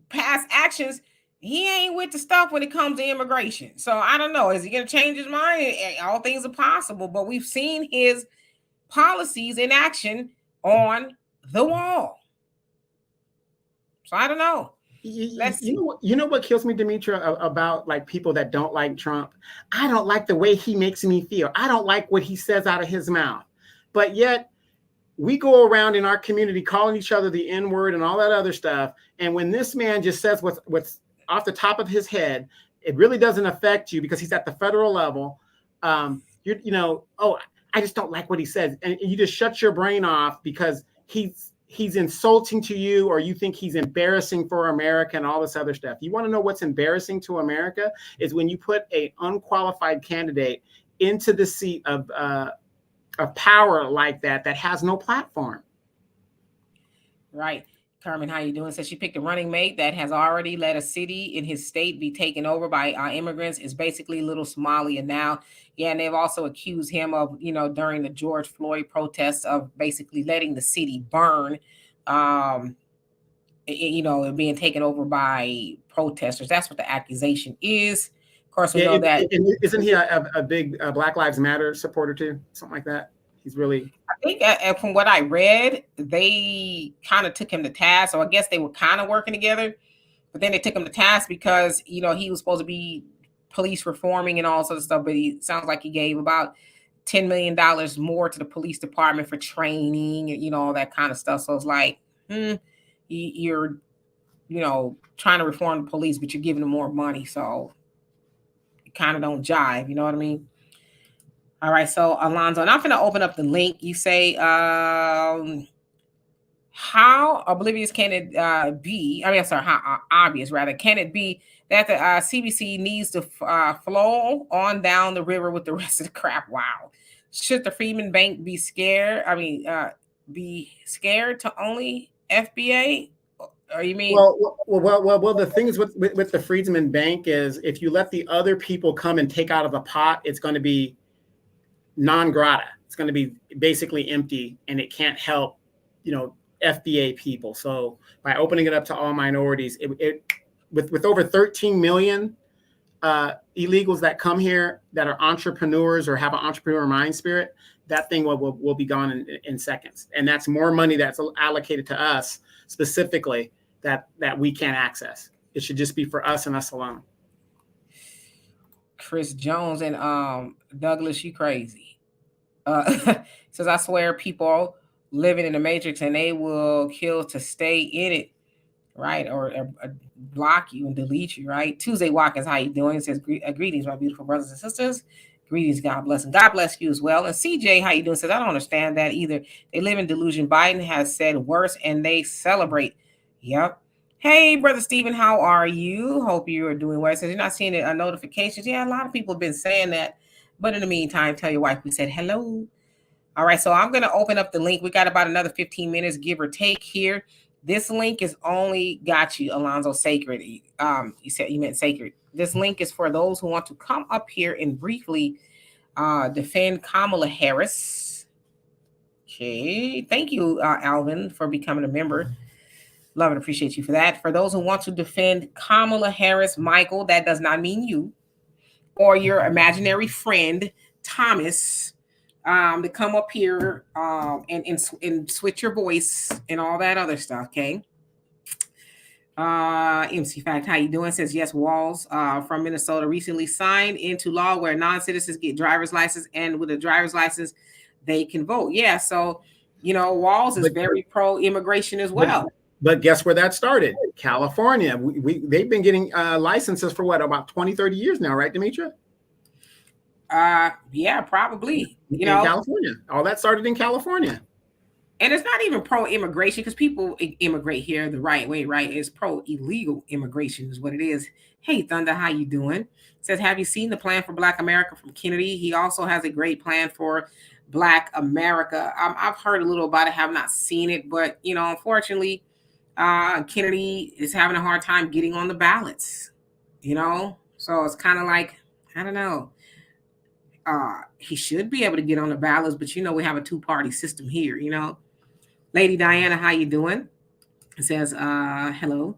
past actions, he ain't with the stuff when it comes to immigration. So I don't know. Is he going to change his mind? All things are possible, but we've seen his policies in action on the wall. So I don't know. Let's see. You know what kills me, Demetra, about like people that don't like Trump? I don't like the way he makes me feel. I don't like what he says out of his mouth. But yet we go around in our community calling each other the N-word and all that other stuff. And when this man just says what's off the top of his head, it really doesn't affect you because he's at the federal level. I just don't like what he says. And you just shut your brain off because he's insulting to you, or you think he's embarrassing for America and all this other stuff. You want to know what's embarrassing to America is when you put an unqualified candidate into the seat of power like that has no platform. Right. Carmen, how you doing? Says she picked a running mate that has already let a city in his state be taken over by immigrants. It's basically little Somalia now. Yeah, and they've also accused him of, during the George Floyd protests of basically letting the city burn, and being taken over by protesters. That's what the accusation is. Of course, we know that. Isn't he a big Black Lives Matter supporter too? Something like that. He's really. I think from what I read, they kind of took him to task. So I guess they were kind of working together, but then they took him to task because, he was supposed to be police reforming and all sorts of stuff. But he sounds like he gave about $10 million more to the police department for training and, all that kind of stuff. So it's like, you're, trying to reform the police, but you're giving them more money. So it kind of don't jive. You know what I mean? All right, so Alonzo, and I'm going to open up the link. You say, how oblivious can it be? How obvious, rather, can it be that the CBC needs to flow on down the river with the rest of the crap? Wow. Should the Freedman Bank be scared? Be scared to only FBA? Or you mean? Well, the thing is with the Freedman Bank is if you let the other people come and take out of the pot, it's going to be non grata. It's going to be basically empty, and it can't help, FBA people. So by opening it up to all minorities, with over 13 million illegals that come here that are entrepreneurs or have an entrepreneur mind spirit, that thing will be gone in seconds. And that's more money that's allocated to us specifically that we can't access. It should just be for us and us alone. Chris Jones and Douglas, you crazy. Says, I swear people living in the matrix and they will kill to stay in it, right? Or block you and delete you, right? Tuesday Watkins, how you doing? Says, greetings, my beautiful brothers and sisters. Greetings, God bless. And God bless you as well. And CJ, how you doing? Says, I don't understand that either. They live in delusion. Biden has said worse and they celebrate. Yep. Hey, Brother Stephen, how are you? Hope you are doing well. Says, you're not seeing notifications. Yeah, a lot of people have been saying that. But in the meantime, tell your wife we said hello. All right, so I'm going to open up the link. We got about another 15 minutes, give or take here. This link is only got you, Alonzo, sacred. You said you meant sacred. This link is for those who want to come up here and briefly defend Kamala Harris. Okay, thank you, Alvin, for becoming a member. Love and appreciate you for that. For those who want to defend Kamala Harris, Michael, that does not mean you, or your imaginary friend, Thomas, to come up here and switch your voice and all that other stuff, okay? MC Fact, how you doing? Says, yes, Walls from Minnesota recently signed into law where non-citizens get driver's license, and with a driver's license, they can vote. Yeah, so, Walls is very pro-immigration as well. But guess where that started? California. They've been getting licenses for what, about 20, 30 years now, right, Demetra? Yeah, probably. In California. All that started in California. And it's not even pro-immigration because people immigrate here the right way, right? It's pro-illegal immigration is what it is. Hey, Thunder, how you doing? Says, have you seen the plan for Black America from Kennedy? He also has a great plan for Black America. I've heard a little about it, have not seen it, but, unfortunately, Kennedy is having a hard time getting on the ballots, so it's kind of like, I don't know. He should be able to get on the ballots, but we have a two-party system here, Lady Diana, how you doing? It says, hello.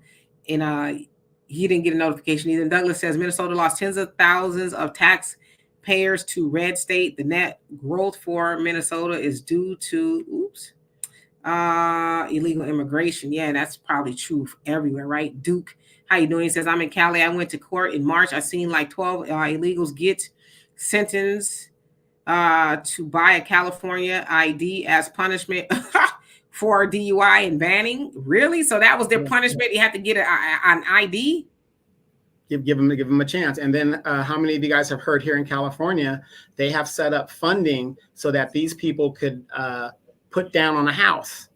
And He didn't get a notification either. Douglas says Minnesota lost tens of thousands of taxpayers to red state. The net growth for Minnesota is due to illegal immigration. Yeah, that's probably true everywhere, right? Duke, how you doing? He says, I'm in Cali. I went to court in March. I seen like 12 illegals get sentenced to buy a California ID as punishment for DUI and banning. Really? So that was their punishment? You had to get an ID? Give them a chance. And then how many of you guys have heard here in California, they have set up funding so that these people could put down on a house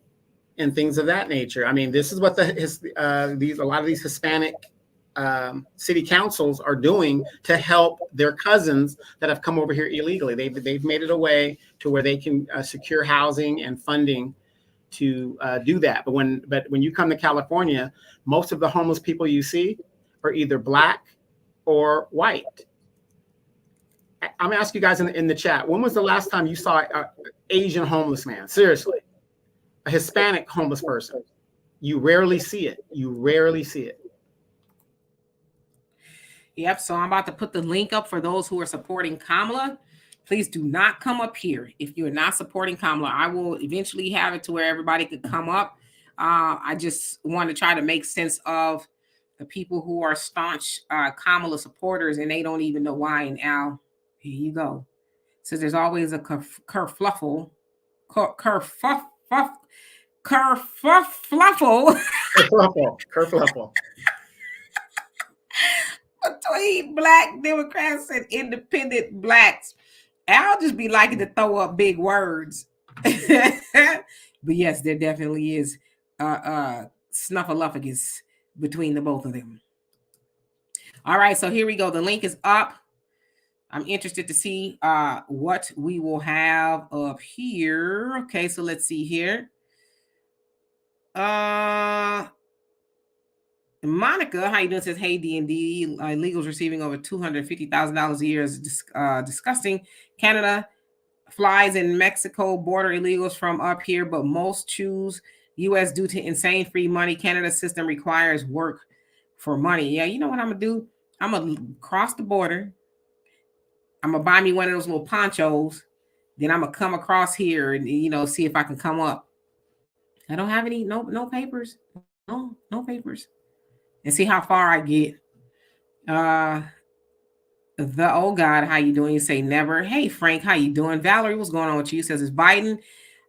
and things of that nature. I mean, this is what a lot of these Hispanic city councils are doing to help their cousins that have come over here illegally. They've made it a way to where they can secure housing and funding to do that. But when you come to California, most of the homeless people you see are either Black or white. I'm gonna ask you guys in the chat, when was the last time you saw an Asian homeless man? Seriously, a Hispanic homeless person. You rarely see it. You rarely see it. Yep. So I'm about to put the link up for those who are supporting Kamala. Please do not come up here if you're not supporting Kamala. I will eventually have it to where everybody could come up. I just want to try to make sense of the people who are staunch Kamala supporters and they don't even know why. And Al, here you go. So there's always a kerfluffle. Between Black Democrats and independent Blacks. I'll just be liking to throw up big words. But yes, there definitely is snuffleupagus between the both of them. All right, so here we go. The link is up. I'm interested to see what we will have up here. Okay, so let's see here. Monica, how you doing? Says, hey, D&D, illegals receiving over $250,000 a year is disgusting. Canada flies in Mexico border illegals from up here, but most choose U.S. due to insane free money. Canada's system requires work for money. Yeah, you know what I'm going to do? I'm going to cross the border. I'm going to buy me one of those little ponchos. Then I'm going to come across here and, see if I can come up. I don't have any, no papers. No papers. And see how far I get. The old God, how you doing? You say never. Hey, Frank, how you doing? Valerie, what's going on with you? Says it's Biden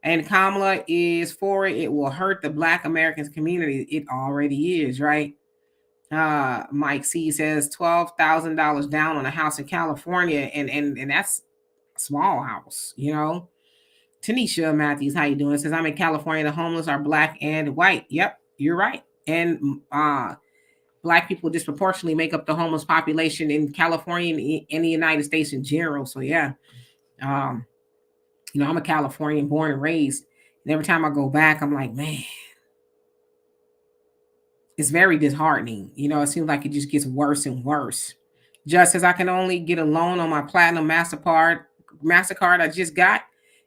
and Kamala is for it. It will hurt the Black Americans community. It already is, right? Mike C says $12,000 down on a house in California, and that's a small house, Tanisha Matthews, how you doing? Says I'm in California. The homeless are Black and white. Yep, you're right. And Black people disproportionately make up the homeless population in California and in the United States in general. So yeah, I'm a Californian born and raised. And every time I go back, I'm like, man, it's very disheartening. It seems like it just gets worse and worse. Just as I can only get a loan on my Platinum MasterCard I just got.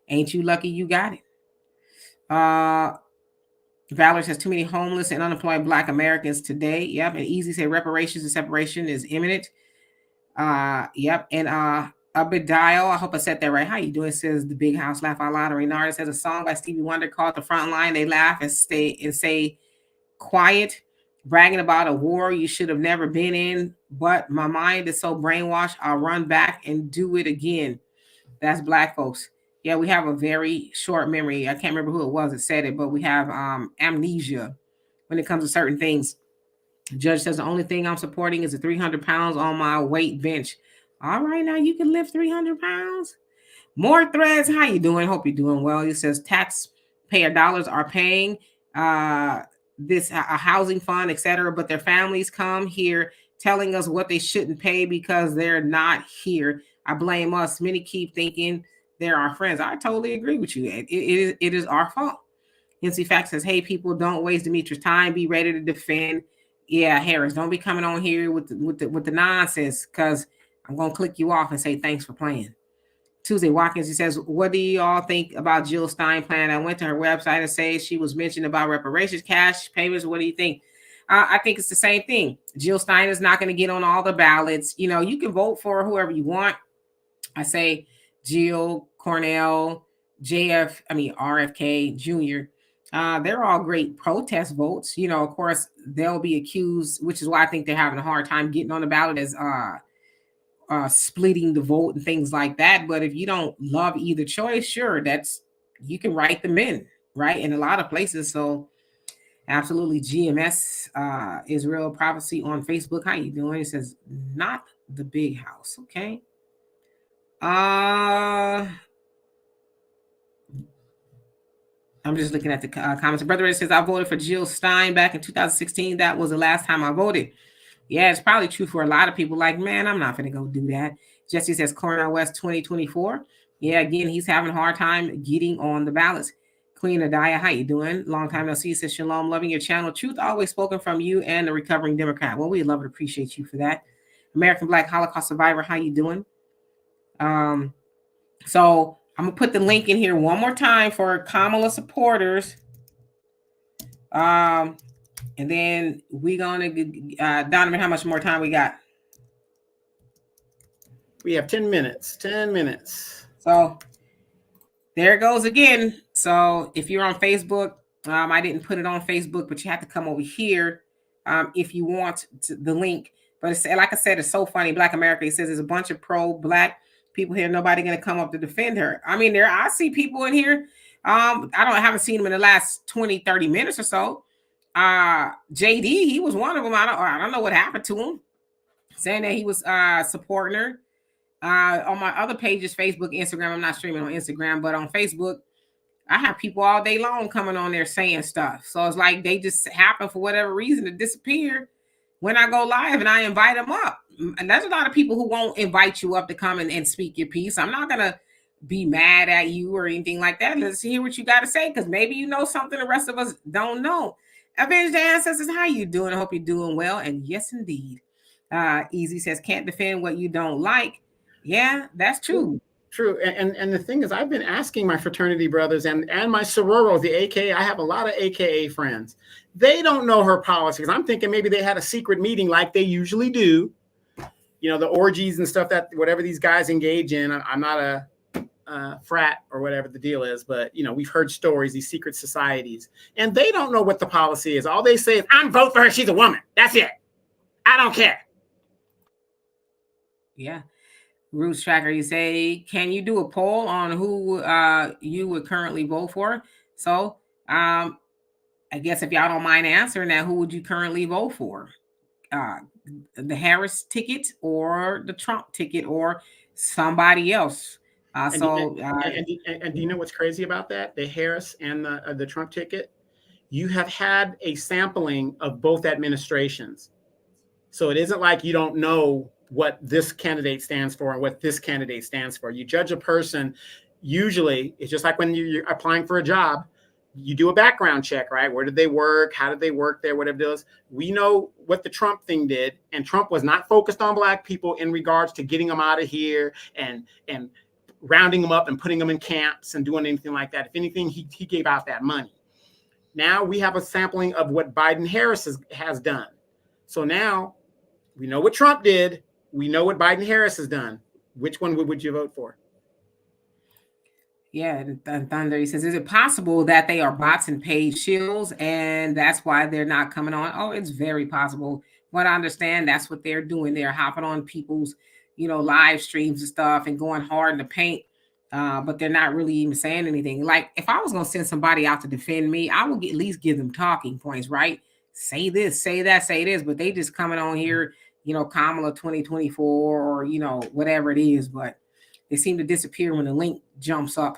Ain't you lucky you got it? Valerie says too many homeless and unemployed Black Americans today. Yep. And Easy say reparations and separation is imminent. Yep. And Abedial, I hope I said that right. How you doing? Says the Big House Laugh Out Loud. Renard says a song by Stevie Wonder called The Front Line. They laugh and say quiet, bragging about a war you should have never been in. But my mind is so brainwashed, I'll run back and do it again. That's Black folks. Yeah, we have a very short memory. I can't remember who it was that said it, but we have amnesia when it comes to certain things. The judge says the only thing I'm supporting is the 300 pounds on my weight bench. All right, now you can lift 300 pounds. More threads. How you doing? Hope you're doing well. It says taxpayer dollars are paying this a housing fund, etc. But their families come here telling us what they shouldn't pay because they're not here. I blame us. Many keep thinking they're our friends. I totally agree with you. It is our fault. NC Fact says, hey, people, don't waste Demetrius' time. Be ready to defend. Yeah, Harris, don't be coming on here with the nonsense because I'm going to click you off and say thanks for playing. Tuesday Watkins, he says, what do you all think about Jill Stein plan? I went to her website and say she was mentioned about reparations, cash payments. What do you think? I think it's the same thing. Jill Stein is not going to get on all the ballots. You know, you can vote for whoever you want. I say Jill, Cornell, RFK Jr. They're all great protest votes. You know, of course, they'll be accused, which is why I think they're having a hard time getting on the ballot as splitting the vote and things like that. But if you don't love either choice, sure, you can write them in, right? In a lot of places. So absolutely, GMS Israel Prophecy on Facebook. How you doing? It says not the big house. Okay. I'm just looking at the comments. Brother says I voted for Jill Stein back in 2016. That was the last time I voted. Yeah, it's probably true for a lot of people. Like, man, I'm not going to go do that. Jesse says Cornell West 2024. Yeah, again, he's having a hard time getting on the ballots. Queen Adaya, how you doing? Long time no see. Says Shalom, loving your channel. Truth always spoken from you and the recovering Democrat. Well, we love and appreciate you for that. American Black Holocaust Survivor, how you doing? So I'm going to put the link in here one more time for Kamala supporters. And then we're going to, Donovan, how much more time we got? We have 10 minutes. 10 minutes. So there it goes again. So if you're on Facebook, I didn't put it on Facebook, but you have to come over here if you want the link. But it's, like I said, it's so funny. Black America, he says there's a bunch of pro-Black people here. Nobody going to come up to defend her. I mean, I see people in here. I haven't seen them in the last 20, 30 minutes or so. JD, he was one of them. I don't know what happened to him, saying that he was supporting her. On my other pages, Facebook, Instagram, I'm not streaming on Instagram, but on Facebook, I have people all day long coming on there saying stuff. So it's like they just happen for whatever reason to disappear when I go live and I invite them up. And there's a lot of people who won't invite you up to come and speak your piece. I'm not going to be mad at you or anything like that. Let's hear what you got to say, because maybe you know something the rest of us don't know. Avenge the Ancestors, how you doing? I hope you're doing well. And yes, indeed. Easy says, can't defend what you don't like. Yeah, that's true. True. And the thing is, I've been asking my fraternity brothers and my sororos, the AKA, I have a lot of AKA friends. They don't know her policies. I'm thinking maybe they had a secret meeting like they usually do. You know, the orgies and stuff that whatever these guys engage in. I'm not a frat or whatever the deal is, but, you know, we've heard stories, these secret societies, and they don't know what the policy is. All they say is, I'm vote for her. She's a woman. That's it. I don't care. Yeah. Roots Tracker, you say, can you do a poll on who you would currently vote for? So I guess if y'all don't mind answering that, who would you currently vote for? The Harris ticket or the Trump ticket or somebody else? And do you know what's crazy about that? The Harris and the Trump ticket, you have had a sampling of both administrations. So it isn't like you don't know what this candidate stands for and what this candidate stands for. You judge a person, usually it's just like when you're applying for a job, you do a background check, right? Where did they work? How did they work there? Whatever it is. We know what the Trump thing did, and Trump was not focused on Black people in regards to getting them out of here and rounding them up and putting them in camps and doing anything like that. If anything, he gave out that money. Now we have a sampling of what Biden-Harris has done. So now we know what Trump did. We know what Biden-Harris has done. Which one would you vote for? Yeah, and Thunder, he says, is it possible that they are bots and paid shills and that's why they're not coming on? Oh, it's very possible. What I understand, that's what they're doing. They're hopping on people's, live streams and stuff and going hard in the paint, but they're not really even saying anything. Like, if I was going to send somebody out to defend me, I would at least give them talking points, right? Say this, say that, say this, but they just coming on here, Kamala 2024 or, whatever it is, but they seem to disappear when the link jumps up.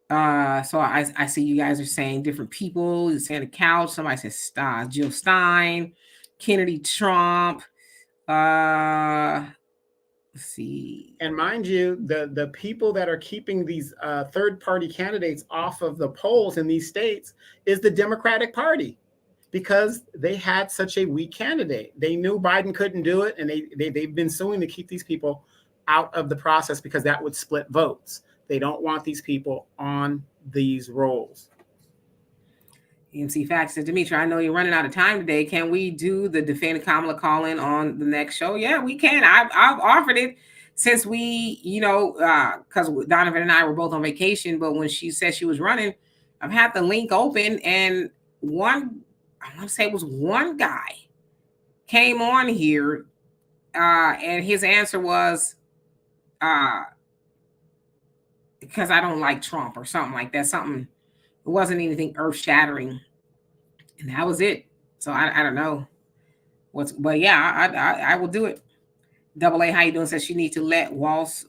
So I see you guys are saying different people. You're saying the couch. Somebody says Jill Stein, Kennedy, Trump. Let's see. And mind you, the people that are keeping these third-party candidates off of the polls in these states is the Democratic Party, because they had such a weak candidate. They knew Biden couldn't do it, and they've been suing to keep these people out of the process because that would split votes. They don't want these people on these rolls. EMC Facts says, Demetra, I know you're running out of time today. Can we do the Defend Kamala call-in on the next show? Yeah, we can. I've offered it since we, because Donovan and I were both on vacation, but when she said she was running, I've had the link open, and I want to say it was one guy came on here, and his answer was, because I don't like Trump or something like that. It wasn't anything earth-shattering. And that was it. So I don't know but yeah, I will do it. Double A, how you doing? Says she needs to let Walls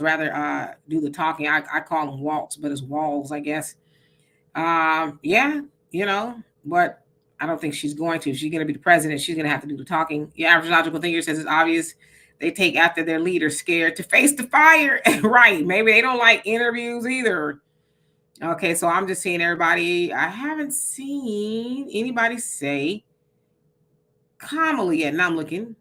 rather do the talking. I call him Waltz, but it's Walls, I guess. Yeah, but I don't think she's going to. If she's going to be the president, she's going to have to do the talking. Yeah, average logical thinker says it's obvious they take after their leader, scared to face the fire. Right. Maybe they don't like interviews either. Okay, so I'm just seeing everybody. I haven't seen anybody say Kamala yet. Now I'm looking.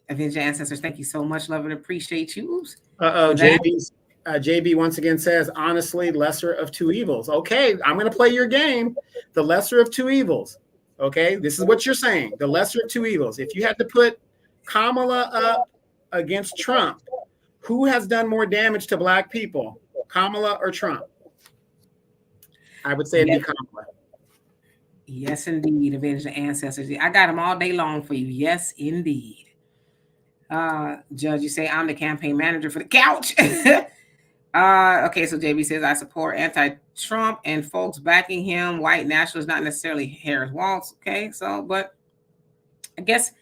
Avenge Ancestors, thank you so much. Love and appreciate you. JB once again says, honestly, lesser of two evils. Okay, I'm going to play your game. The lesser of two evils. Okay, this is what you're saying. The lesser of two evils. If you had to put Kamala up against Trump, who has done more damage to Black people, Kamala or Trump? I would say it'd be Kamala. Yes, indeed. Avenge the Ancestors. I got them all day long for you. Yes, indeed. Judge, you say I'm the campaign manager for the couch. Okay, so JB says I support anti-Trump and folks backing him. White nationalists, not necessarily Harris Waltz. Okay, so but I guess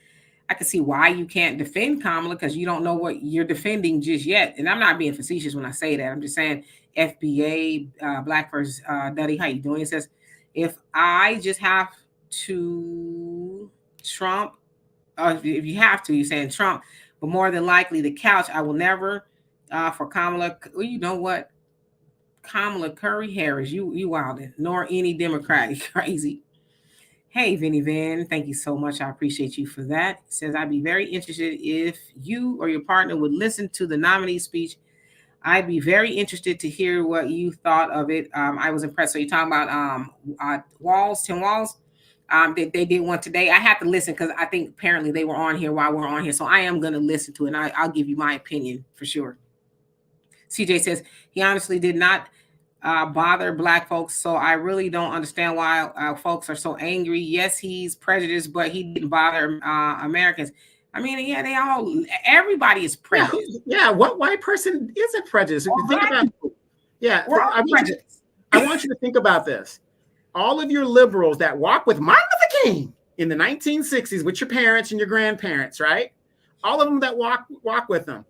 I can see why you can't defend Kamala, because you don't know what you're defending just yet. And I'm not being facetious when I say that. I'm just saying FBA, Black versus Duddy, how you doing? It says, if I just have to Trump, if you have to, you're saying Trump, but more than likely the couch, I will never for Kamala. Well, you know what? Kamala Curry Harris, you wildin', nor any Democrat. Crazy. Hey, Vinny Van, thank you so much. I appreciate you for that. It says, I'd be very interested if you or your partner would listen to the nominee speech. I'd be very interested to hear what you thought of it. I was impressed. So you're talking about Tim Walls. They did one today. I have to listen because I think apparently they were on here while we're on here. So I am going to listen to it, and I'll give you my opinion for sure. CJ says, he honestly did not bother Black folks, so I really don't understand why folks are so angry. Yes, he's prejudiced, but he didn't bother Americans. I mean, yeah, everybody is prejudiced. Yeah, what white person isn't prejudiced? Think about it. Yeah, I want you to think about this. All of your liberals that walk with Martin Luther King in the 1960s with your parents and your grandparents, right? All of them that walk with them.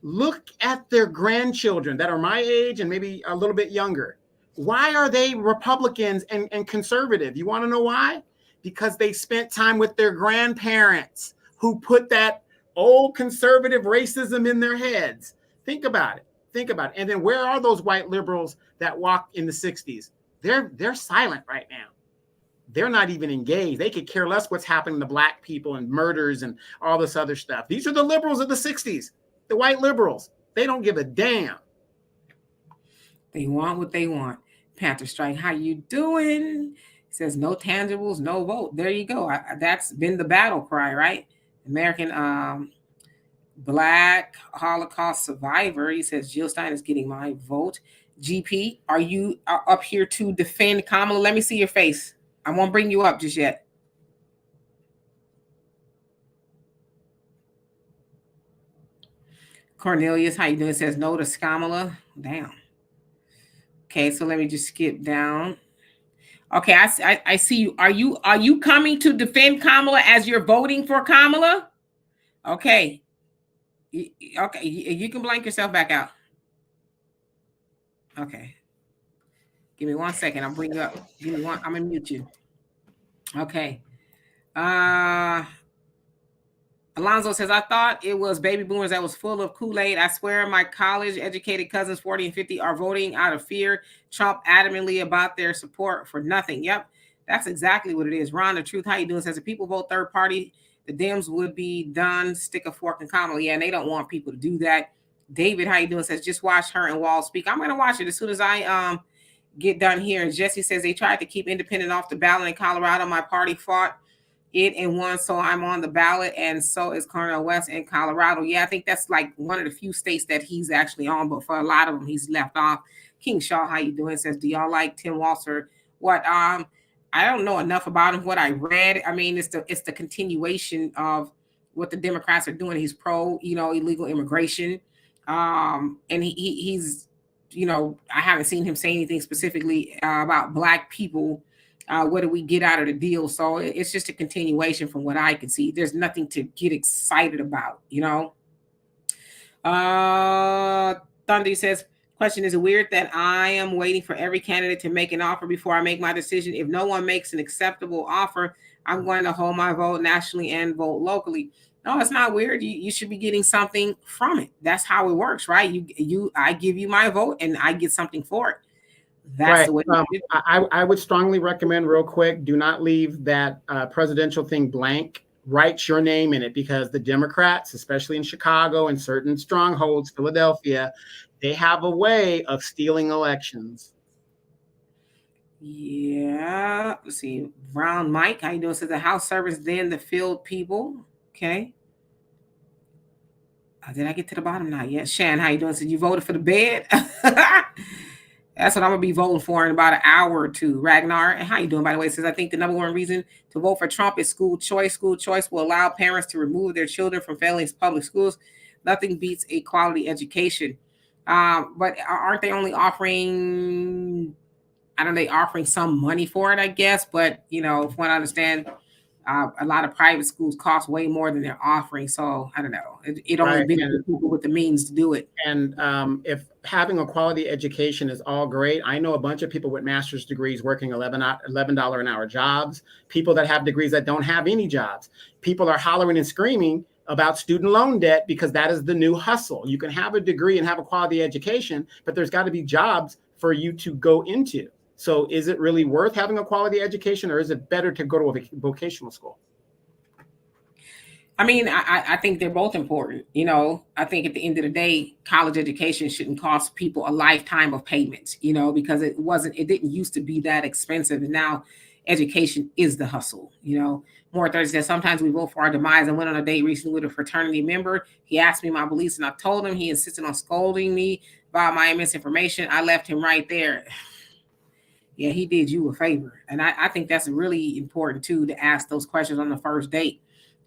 Look at their grandchildren that are my age and maybe a little bit younger. Why are they Republicans and conservative? You want to know why? Because they spent time with their grandparents who put that old conservative racism in their heads. Think about it. And then where are those white liberals that walked in the 60s? They're silent right now. They're not even engaged. They could care less what's happening to Black people and murders and all this other stuff. These are the liberals of the 60s. The white liberals, they don't give a damn. They want what they want. Panther Strike, how you doing? He says, no tangibles, no vote. There you go. That's been the battle cry, right? American Black Holocaust survivor. He says, Jill Stein is getting my vote. GP, are you up here to defend Kamala? Let me see your face. I won't bring you up just yet. Cornelius, how you doing? It says no to Kamala. Damn. Okay, so let me just skip down. Okay, I see you. Are you coming to defend Kamala as you're voting for Kamala? Okay. Okay, you can blank yourself back out. Okay. Give me 1 second. I'll bring you up. Give me one. I'm gonna mute you. Okay. Alonzo says, I thought it was baby boomers that was full of Kool-Aid. I swear my college-educated cousins, 40 and 50, are voting out of fear. Trump adamantly about their support for nothing. Yep, that's exactly what it is. Ron, the truth, how you doing? Says, if people vote third party, the Dems would be done. Stick a fork in Kamala. Yeah, and they don't want people to do that. David, how you doing? Says, just watch her and Wall speak. I'm going to watch it as soon as I get done here. And Jesse says they tried to keep independent off the ballot in Colorado. My party fought it and won, so I'm on the ballot, and so is Cornel West in Colorado. Yeah, I think that's like one of the few states that he's actually on, but for a lot of them, he's left off. King Shaw, how you doing? Says, do y'all like Tim Walzer? What? I don't know enough about him. What I read, I mean, it's the continuation of what the Democrats are doing. He's pro, illegal immigration, and he's, I haven't seen him say anything specifically about Black people. What do we get out of the deal? So it's just a continuation from what I can see. There's nothing to get excited about, Thunder says, question, is it weird that I am waiting for every candidate to make an offer before I make my decision? If no one makes an acceptable offer, I'm going to hold my vote nationally and vote locally. No, it's not weird. You should be getting something from it. That's how it works, right? I give you my vote and I get something for it. That's right. The way I would strongly recommend, real quick, do not leave that presidential thing blank. Write your name in it, because the Democrats, especially in Chicago and certain strongholds, Philadelphia, they have a way of stealing elections. Yeah. Let's see. Brown Mike, how you doing? Says the House servants, then the field people. Okay. Did I get to the bottom? Not yet. Shan, how you doing? Said you voted for the bed. That's what I'm gonna be voting for in about an hour or two. Ragnar, and how you doing, by the way? Says, I think the number one reason to vote for Trump is school choice. School choice will allow parents to remove their children from failing public schools. Nothing beats a quality education. But aren't they only offering? I don't know, they offering some money for it, I guess. But from what I understand, a lot of private schools cost way more than they're offering. So I don't know. It only benefits people with the means to do it. And if having a quality education is all great, I know a bunch of people with master's degrees working $11 an hour jobs, people that have degrees that don't have any jobs. People are hollering and screaming about student loan debt because that is the new hustle. You can have a degree and have a quality education, but there's got to be jobs for you to go into. So is it really worth having a quality education, or is it better to go to a vocational school? I mean, I think they're both important. I think at the end of the day, college education shouldn't cost people a lifetime of payments, because it didn't used to be that expensive. And now education is the hustle, More Thursday says, sometimes we vote for our demise. I went on a date recently with a fraternity member. He asked me my beliefs and I told him. He insisted on scolding me about my misinformation. I left him right there. Yeah, he did you a favor. And I think that's really important, too, to ask those questions on the first date.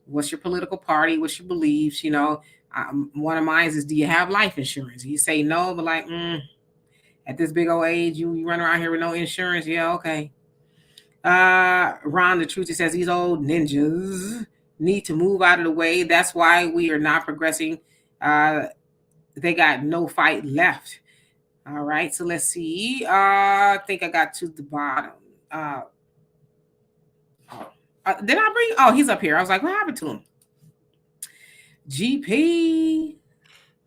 What's your political party? What's your beliefs? One of mine is, do you have life insurance? You say no, but like, at this big old age, you run around here with no insurance? Yeah, okay. Ron the Truth says, these old ninjas need to move out of the way. That's why we are not progressing. They got no fight left. All right, so let's see. I think I got to the bottom. Did I bring? Oh, he's up here. I was like, what happened to him? GP.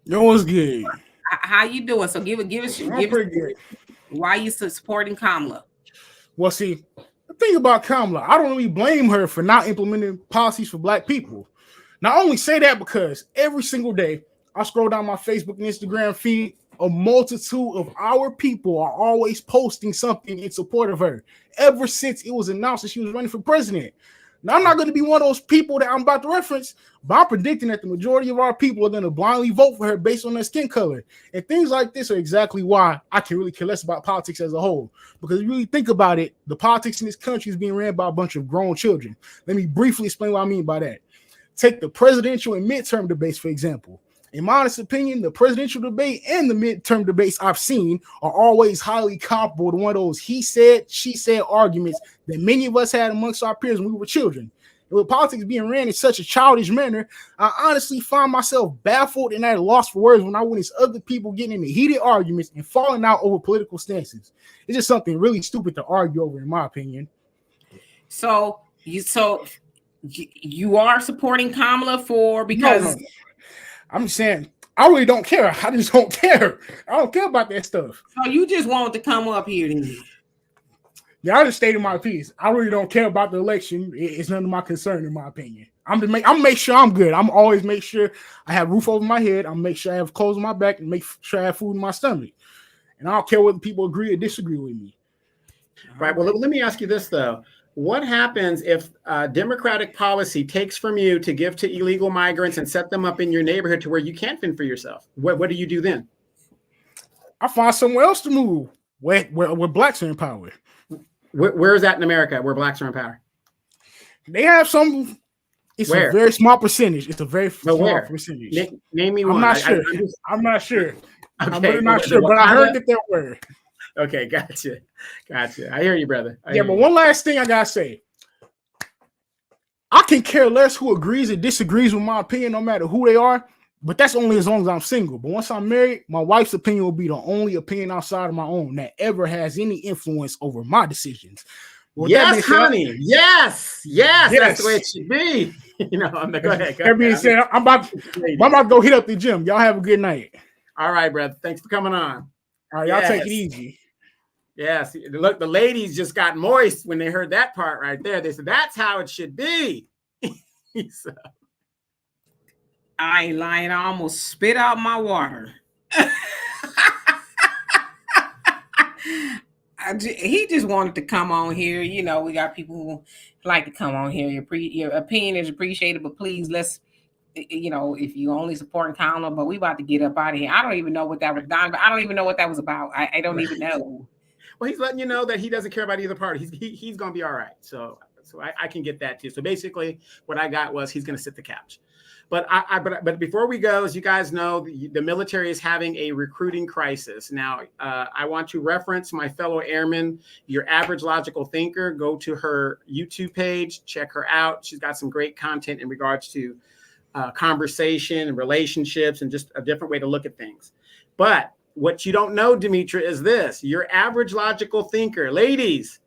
Yo, what's good? How you doing? So give us. Good. Why you supporting Kamala? Well, see, the thing about Kamala, I don't really blame her for not implementing policies for Black people. Not only say that because every single day I scroll down my Facebook and Instagram feed, a multitude of our people are always posting something in support of her ever since it was announced that she was running for president. Now, I'm not going to be one of those people that I'm about to reference, but I'm predicting that the majority of our people are going to blindly vote for her based on their skin color. And things like this are exactly why I can really care less about politics as a whole. Because if you really think about it, the politics in this country is being ran by a bunch of grown children. Let me briefly explain what I mean by that. Take the presidential and midterm debates, for example. In my honest opinion, the presidential debate and the midterm debates I've seen are always highly comparable to one of those he said, she said arguments that many of us had amongst our peers when we were children. And with politics being ran in such a childish manner, I honestly find myself baffled and at a loss for words when I witness other people getting into heated arguments and falling out over political stances. It's just something really stupid to argue over, in my opinion. So you are supporting Kamala because... No. I'm saying I really don't care. I just don't care. I don't care about that stuff. So you just want to come up here to me? Yeah, I just stated my piece. I really don't care about the election. It's none of my concern, in my opinion. I'm make sure I'm good. I'm always make sure I have roof over my head. I'm make sure I have clothes on my back and make sure I have food in my stomach. And I don't care whether people agree or disagree with me. Right. Well, let me ask you this, though. What happens if Democratic policy takes from you to give to illegal migrants and set them up in your neighborhood to where you can't fend for yourself? What do you do then? I find somewhere else to move where blacks are in power. Where is that in America where blacks are in power? They have some. It's where? A very small percentage. It's a very small percentage. Name me one. I'm not sure. I'm not sure. Okay, I'm really not sure, but I heard that there were. Okay, gotcha. I hear you, brother. But one last thing I gotta say. I can care less who agrees or disagrees with my opinion, no matter who they are. But that's only as long as I'm single. But once I'm married, my wife's opinion will be the only opinion outside of my own that ever has any influence over my decisions. Well, yes, honey. Yes. That's the way it should be. Go ahead. That being said, I'm about to go hit up the gym. Y'all have a good night. All right, brother. Thanks for coming on. All right, y'all take it easy. Yes. Look, the ladies just got moist when they heard that part right there. They said, that's how it should be. So. I ain't lying. I almost spit out my water. He just wanted to come on here. We got people who like to come on here. Your opinion is appreciated, but please, let's, if you only supporting Kamala, but we about to get up out of here. I don't even know what that was, Donovan. I don't even know what that was about. I don't even know. Well, he's letting you know that he doesn't care about either party. He's going to be all right. So I can get that too. So basically what I got was he's going to sit the couch. But before we go, as you guys know, the military is having a recruiting crisis. Now, I want to reference my fellow airmen, Your Average Logical Thinker. Go to her YouTube page, check her out. She's got some great content in regards to conversation and relationships and just a different way to look at things. But what you don't know, Demetra, is this. Your Average Logical Thinker. Ladies,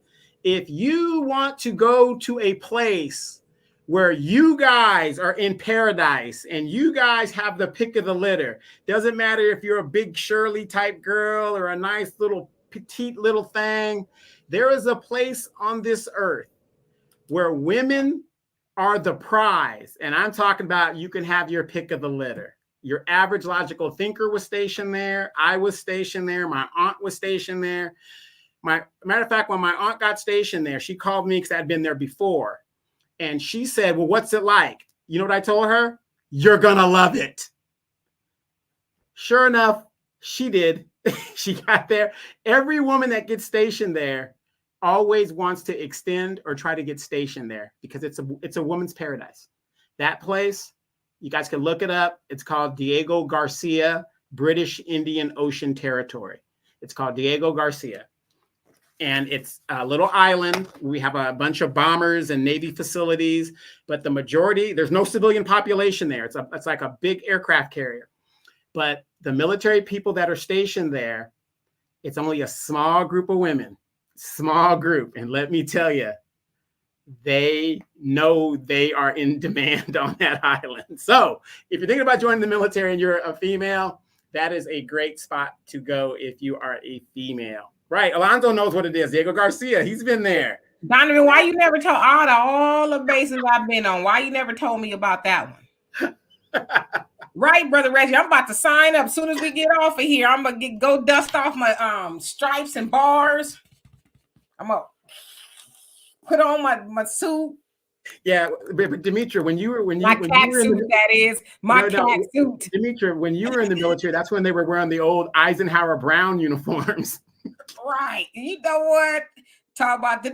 if you want to go to a place where you guys are in paradise and you guys have the pick of the litter, doesn't matter if you're a big Shirley type girl or a nice little petite little thing, there is a place on this earth where women are the prize. And I'm talking about you can have your pick of the litter. Your Average Logical Thinker was stationed there. I was stationed there. My aunt was stationed there. Matter of fact, when my aunt got stationed there, she called me because I'd been there before. And she said, well, what's it like? You know what I told her? You're going to love it. Sure enough, she did. She got there. Every woman that gets stationed there always wants to extend or try to get stationed there because it's a woman's paradise. That place, you guys can look it up. It's called Diego Garcia, British Indian Ocean Territory. It's called Diego Garcia. And it's a little island. We have a bunch of bombers and Navy facilities, but the majority, there's no civilian population there. It's like a big aircraft carrier. But the military people that are stationed there, it's only a small group of women, small group. And let me tell you, they know they are in demand on that island. So if you're thinking about joining the military and you're a female, that is a great spot to go if you are a female. Right. Alonzo knows what it is. Diego Garcia, he's been there. Donovan, why you never told all the bases I've been on? Why you never told me about that one? Right, Brother Reggie. I'm about to sign up as soon as we get off of here. I'm gonna go dust off my stripes and bars. I'm gonna put on my suit. Yeah, but Demetra, when you were in the suit. Demetra, when you were in the military, that's when they were wearing the old Eisenhower Brown uniforms. Right. You know what? Talk about the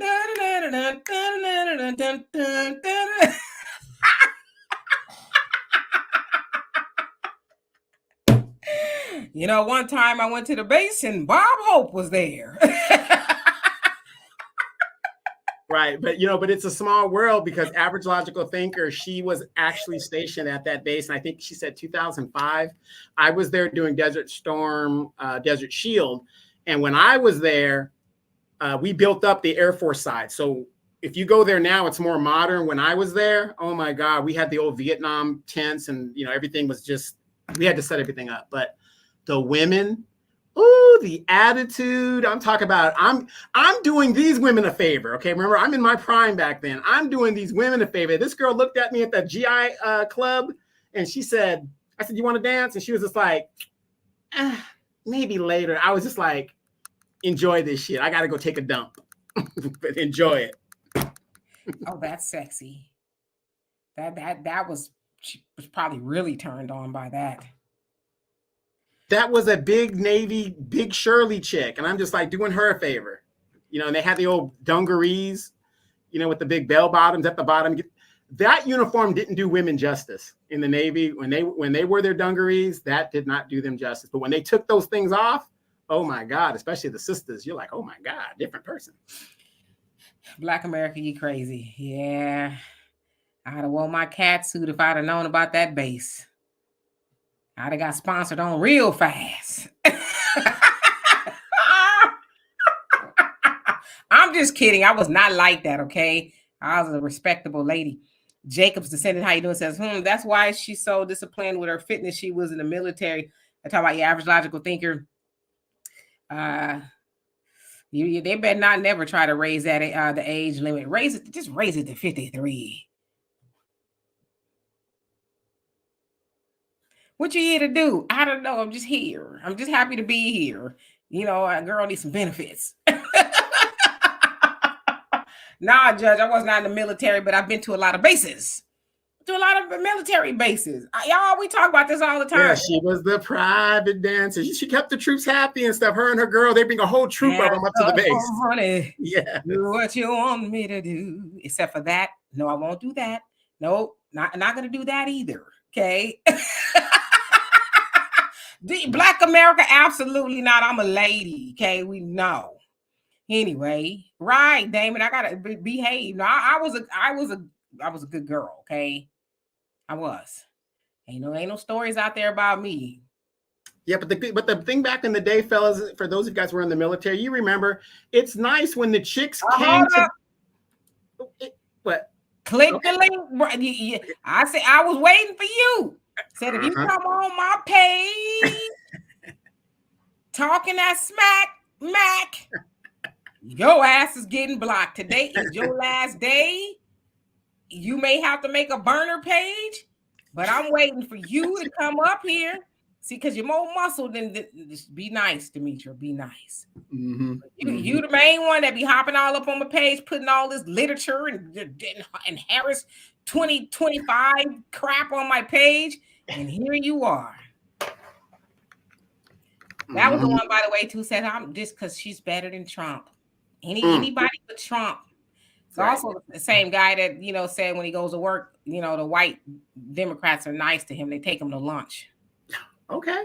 one time I went to the base and Bob Hope was there. Right. But it's a small world because Average Logical Thinker, she was actually stationed at that base. And I think she said 2005. I was there doing Desert Storm, Desert Shield. And when I was there, we built up the Air Force side. So if you go there now, it's more modern. When I was there, oh my God, we had the old Vietnam tents and, everything was just, we had to set everything up. But the women, ooh, the attitude. I'm talking about, I'm doing these women a favor. Okay. Remember, I'm in my prime back then. I'm doing these women a favor. This girl looked at me at the GI club and she said, I said, you want to dance? And she was just like, maybe later. I was just like, enjoy this shit. I got to go take a dump. But enjoy it. Oh, that's sexy. That was, she was probably really turned on by that. That was a big Navy, big Shirley chick. And I'm just like doing her a favor. You know, and they had the old dungarees, you know, with the big bell bottoms at the bottom. That uniform didn't do women justice in the Navy. When they wore their dungarees, that did not do them justice. But when they took those things off, oh my God, especially the sisters, you're like, oh my God, different person. Black America, you crazy. Yeah. I'd have worn my cat suit if I'd have known about that base. I'd have got sponsored on real fast. I'm just kidding. I was not like that, okay? I was a respectable lady. Jacob's Descendant, how you doing? Says, that's why she's so disciplined with her fitness. She was in the military. I talk about your average logical thinker. They better not never try to raise that the age limit. Just raise it to 53. What you here to do? I don't know. I'm just here. I'm just happy to be here. You know, a girl needs some benefits. Nah, Judge, I was not in the military, but I've been to a lot of bases. To a lot of military bases. Y'all, we talk about this all the time. Yeah, she was the private dancer. She kept the troops happy and stuff. Her and her girl, they bring a whole troop of them up to the base. Honey, yeah. Do what you want me to do. Except for that. No, I won't do that. No, not going to do that either. Okay. Black America, absolutely not. I'm a lady. Okay, we know. Anyway, right, Damon, I gotta behave. No, I was a good girl. Okay, I was. Ain't no stories out there about me. Yeah, but the thing back in the day, fellas, for those of you guys who were in the military, you remember, it's nice when the chicks came to. What? Click the link. I said I was waiting for you. Said if you come on my page, talking that smack, your ass is getting blocked. Today is your last day. You may have to make a burner page, but I'm waiting for you to come up here. See, because you're more muscle than just be nice, Demetra. Be nice. Mm-hmm. You the main one that be hopping all up on my page, putting all this literature and Harris 2025 crap on my page. And here you are. That was the one, by the way, who said I'm just because she's better than Trump. Anybody but Trump. It's also the same guy that, you know, said when he goes to work, you know, the white Democrats are nice to him. They take him to lunch. Okay.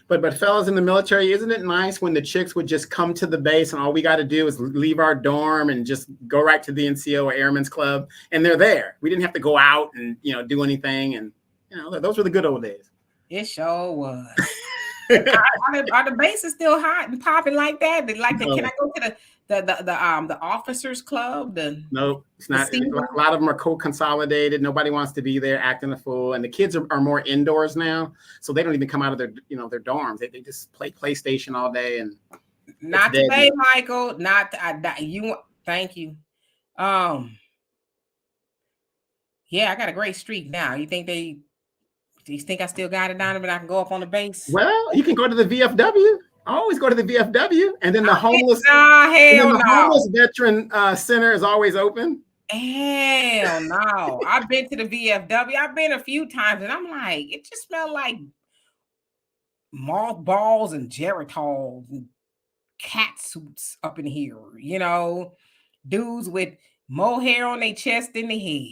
But fellas in the military, isn't it nice when the chicks would just come to the base and all we got to do is leave our dorm and just go right to the NCO or Airmen's Club and they're there. We didn't have to go out and, you know, do anything. And, you know, those were the good old days. It sure was. Are the bases still hot and popping like that? Can I go to the officers club? No, it's not. A lot of them are co-consolidated. Nobody wants to be there acting a fool, and the kids are more indoors now, so they don't even come out of their dorms. They just play PlayStation all day. And not today, Michael. Not you. Thank you. Yeah, I got a great streak now. Do you think I still got it, Donovan? I can go up on the base? Well, you can go to the VFW. I always go to the VFW, and then the homeless veteran center is always open. Hell no! I've been to the VFW. I've been a few times, and I'm like, it just smelled like mothballs and Geritol and cat suits up in here. You know, dudes with more hair on their chest than their head.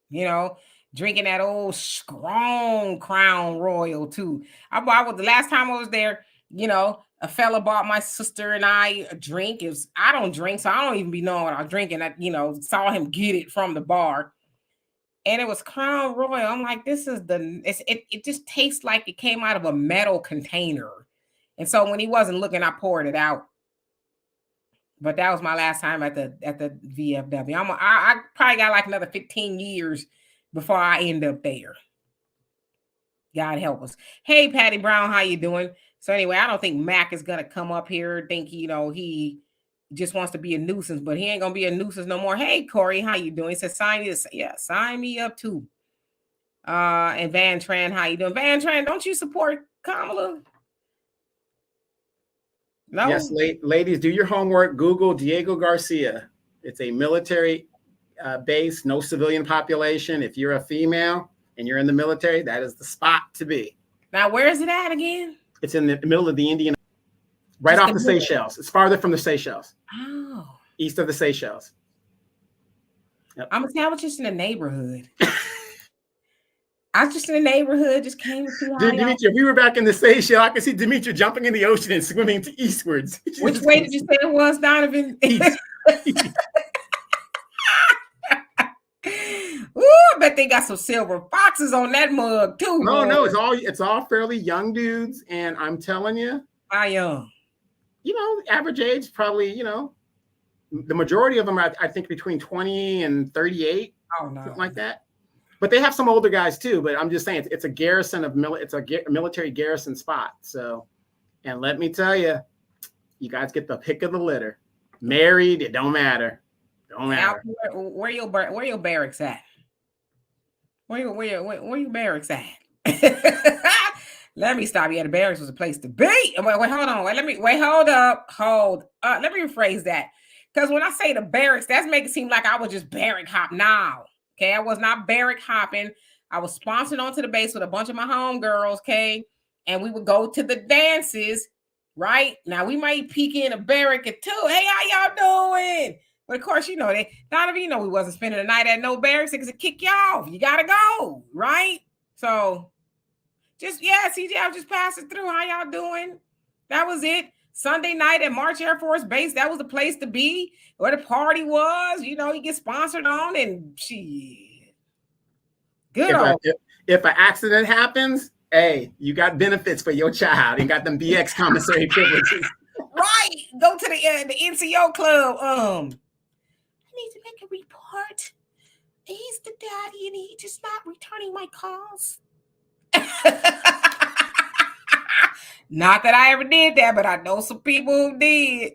You know. Drinking that old strong Crown Royal too. I was the last time I was there. You know, a fella bought my sister and I a drink. I don't drink, so I don't even be knowing what I'm drinking. I, saw him get it from the bar, and it was Crown Royal. I'm like, this is it just tastes like it came out of a metal container. And so when he wasn't looking, I poured it out. But that was my last time at the VFW. I probably got like another 15 years before I end up there. God help us. Hey, Patty Brown, how you doing? So anyway, I don't think Mac is going to come up here. I think, he just wants to be a nuisance, but he ain't going to be a nuisance no more. Hey, Corey, how you doing? He said, sign me up too. And Van Tran, how you doing? Van Tran, don't you support Kamala? No. Yes, ladies, do your homework. Google Diego Garcia. It's a military base, no civilian population. If you're a female and you're in the military, that is the spot to be. Now, where is it at again? It's in the middle of the Indian, right off the Seychelles. It's farther from the Seychelles. Oh. East of the Seychelles. Yep. I was just in the neighborhood. I was just in the neighborhood, just came to see how Demetria, if we were back in the Seychelles, I could see Demetria jumping in the ocean and swimming to eastwards. Which way did you say it was, Donovan? Ooh, I bet they got some silver foxes on that mug too. No, it's all fairly young dudes, and I'm telling you, how young? Average age probably, the majority of them are, I think, between 20 and 38, something like that. But they have some older guys too. But I'm just saying, it's a garrison it's a military garrison spot. So, and let me tell you, you guys get the pick of the litter. Married, it don't matter. Don't matter. Where your barracks at? Where your barracks at? Let me stop you. The barracks was a place to be. Wait, hold on. Hold up. Let me rephrase that. Because when I say the barracks, that's making it seem like I was just barrack hop now. Okay, I was not barrack hopping. I was sponsored onto the base with a bunch of my homegirls, okay? And we would go to the dances, right? Now, we might peek in a barrack or two. Hey, how y'all doing? But, of course, Donovan, we wasn't spending the night at no barracks because it kick you off. You got to go, right? So, CJ, I was just passing through. How y'all doing? That was it. Sunday night at March Air Force Base, that was the place to be, where the party was. You get sponsored on, and shit. Good. If an accident happens, hey, you got benefits for your child. You got them BX commissary privileges. Right. Go to the NCO club. I need to make a report. He's the daddy, and he's just not returning my calls. Not that I ever did that, but I know some people who did.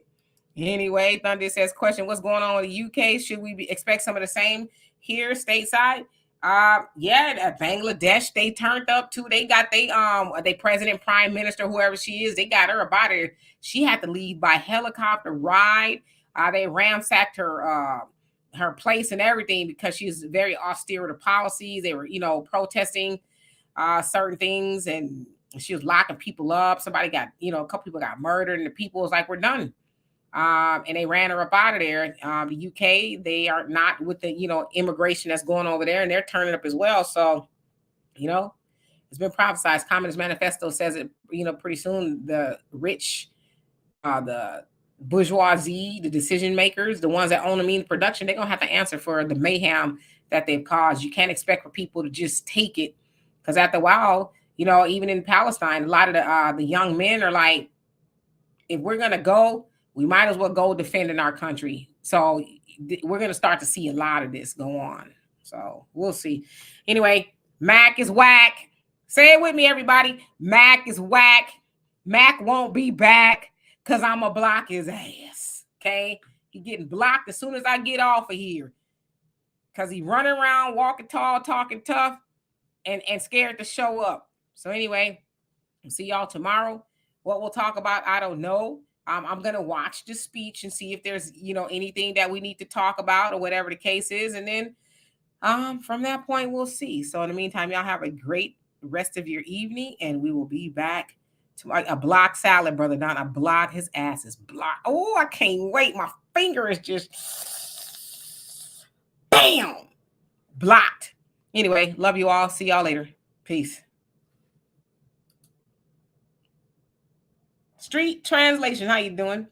Anyway, Thunder says, question, what's going on in the UK? Should we expect some of the same here stateside? Bangladesh, they turned up too. They got they president, prime minister, whoever she is, they got her about her. She had to leave by helicopter ride. They ransacked her place and everything because she's very austere with the policies. They were, protesting certain things, and she was locking people up. Somebody got, a couple people got murdered, and the people was like, we're done. And they ran her up out of there. The UK, they are not with the, immigration that's going over there, and they're turning up as well. So, it's been prophesized. Communist Manifesto says it, pretty soon the rich, the bourgeoisie, the decision makers, the ones that own the means of production, they're going to have to answer for the mayhem that they've caused. You can't expect for people to just take it, because after a while, even in Palestine, a lot of the young men are like, if we're going to go, we might as well go defending our country. So we're going to start to see a lot of this go on. So we'll see. Anyway, Mac is whack. Say it with me, everybody. Mac is whack. Mac won't be back because I'm going to block his ass. Okay? He getting blocked as soon as I get off of here, because he running around, walking tall, talking tough, and scared to show up. So anyway, we'll see y'all tomorrow. What we'll talk about, I don't know. I'm going to watch the speech and see if there's, anything that we need to talk about or whatever the case is. And then from that point, we'll see. So in the meantime, y'all have a great rest of your evening, and we will be back to a block salad, brother Don. A block, his ass is blocked. Oh, I can't wait. My finger is just bam, blocked. Anyway, love you all. See y'all later. Peace. Street translation, how you doing?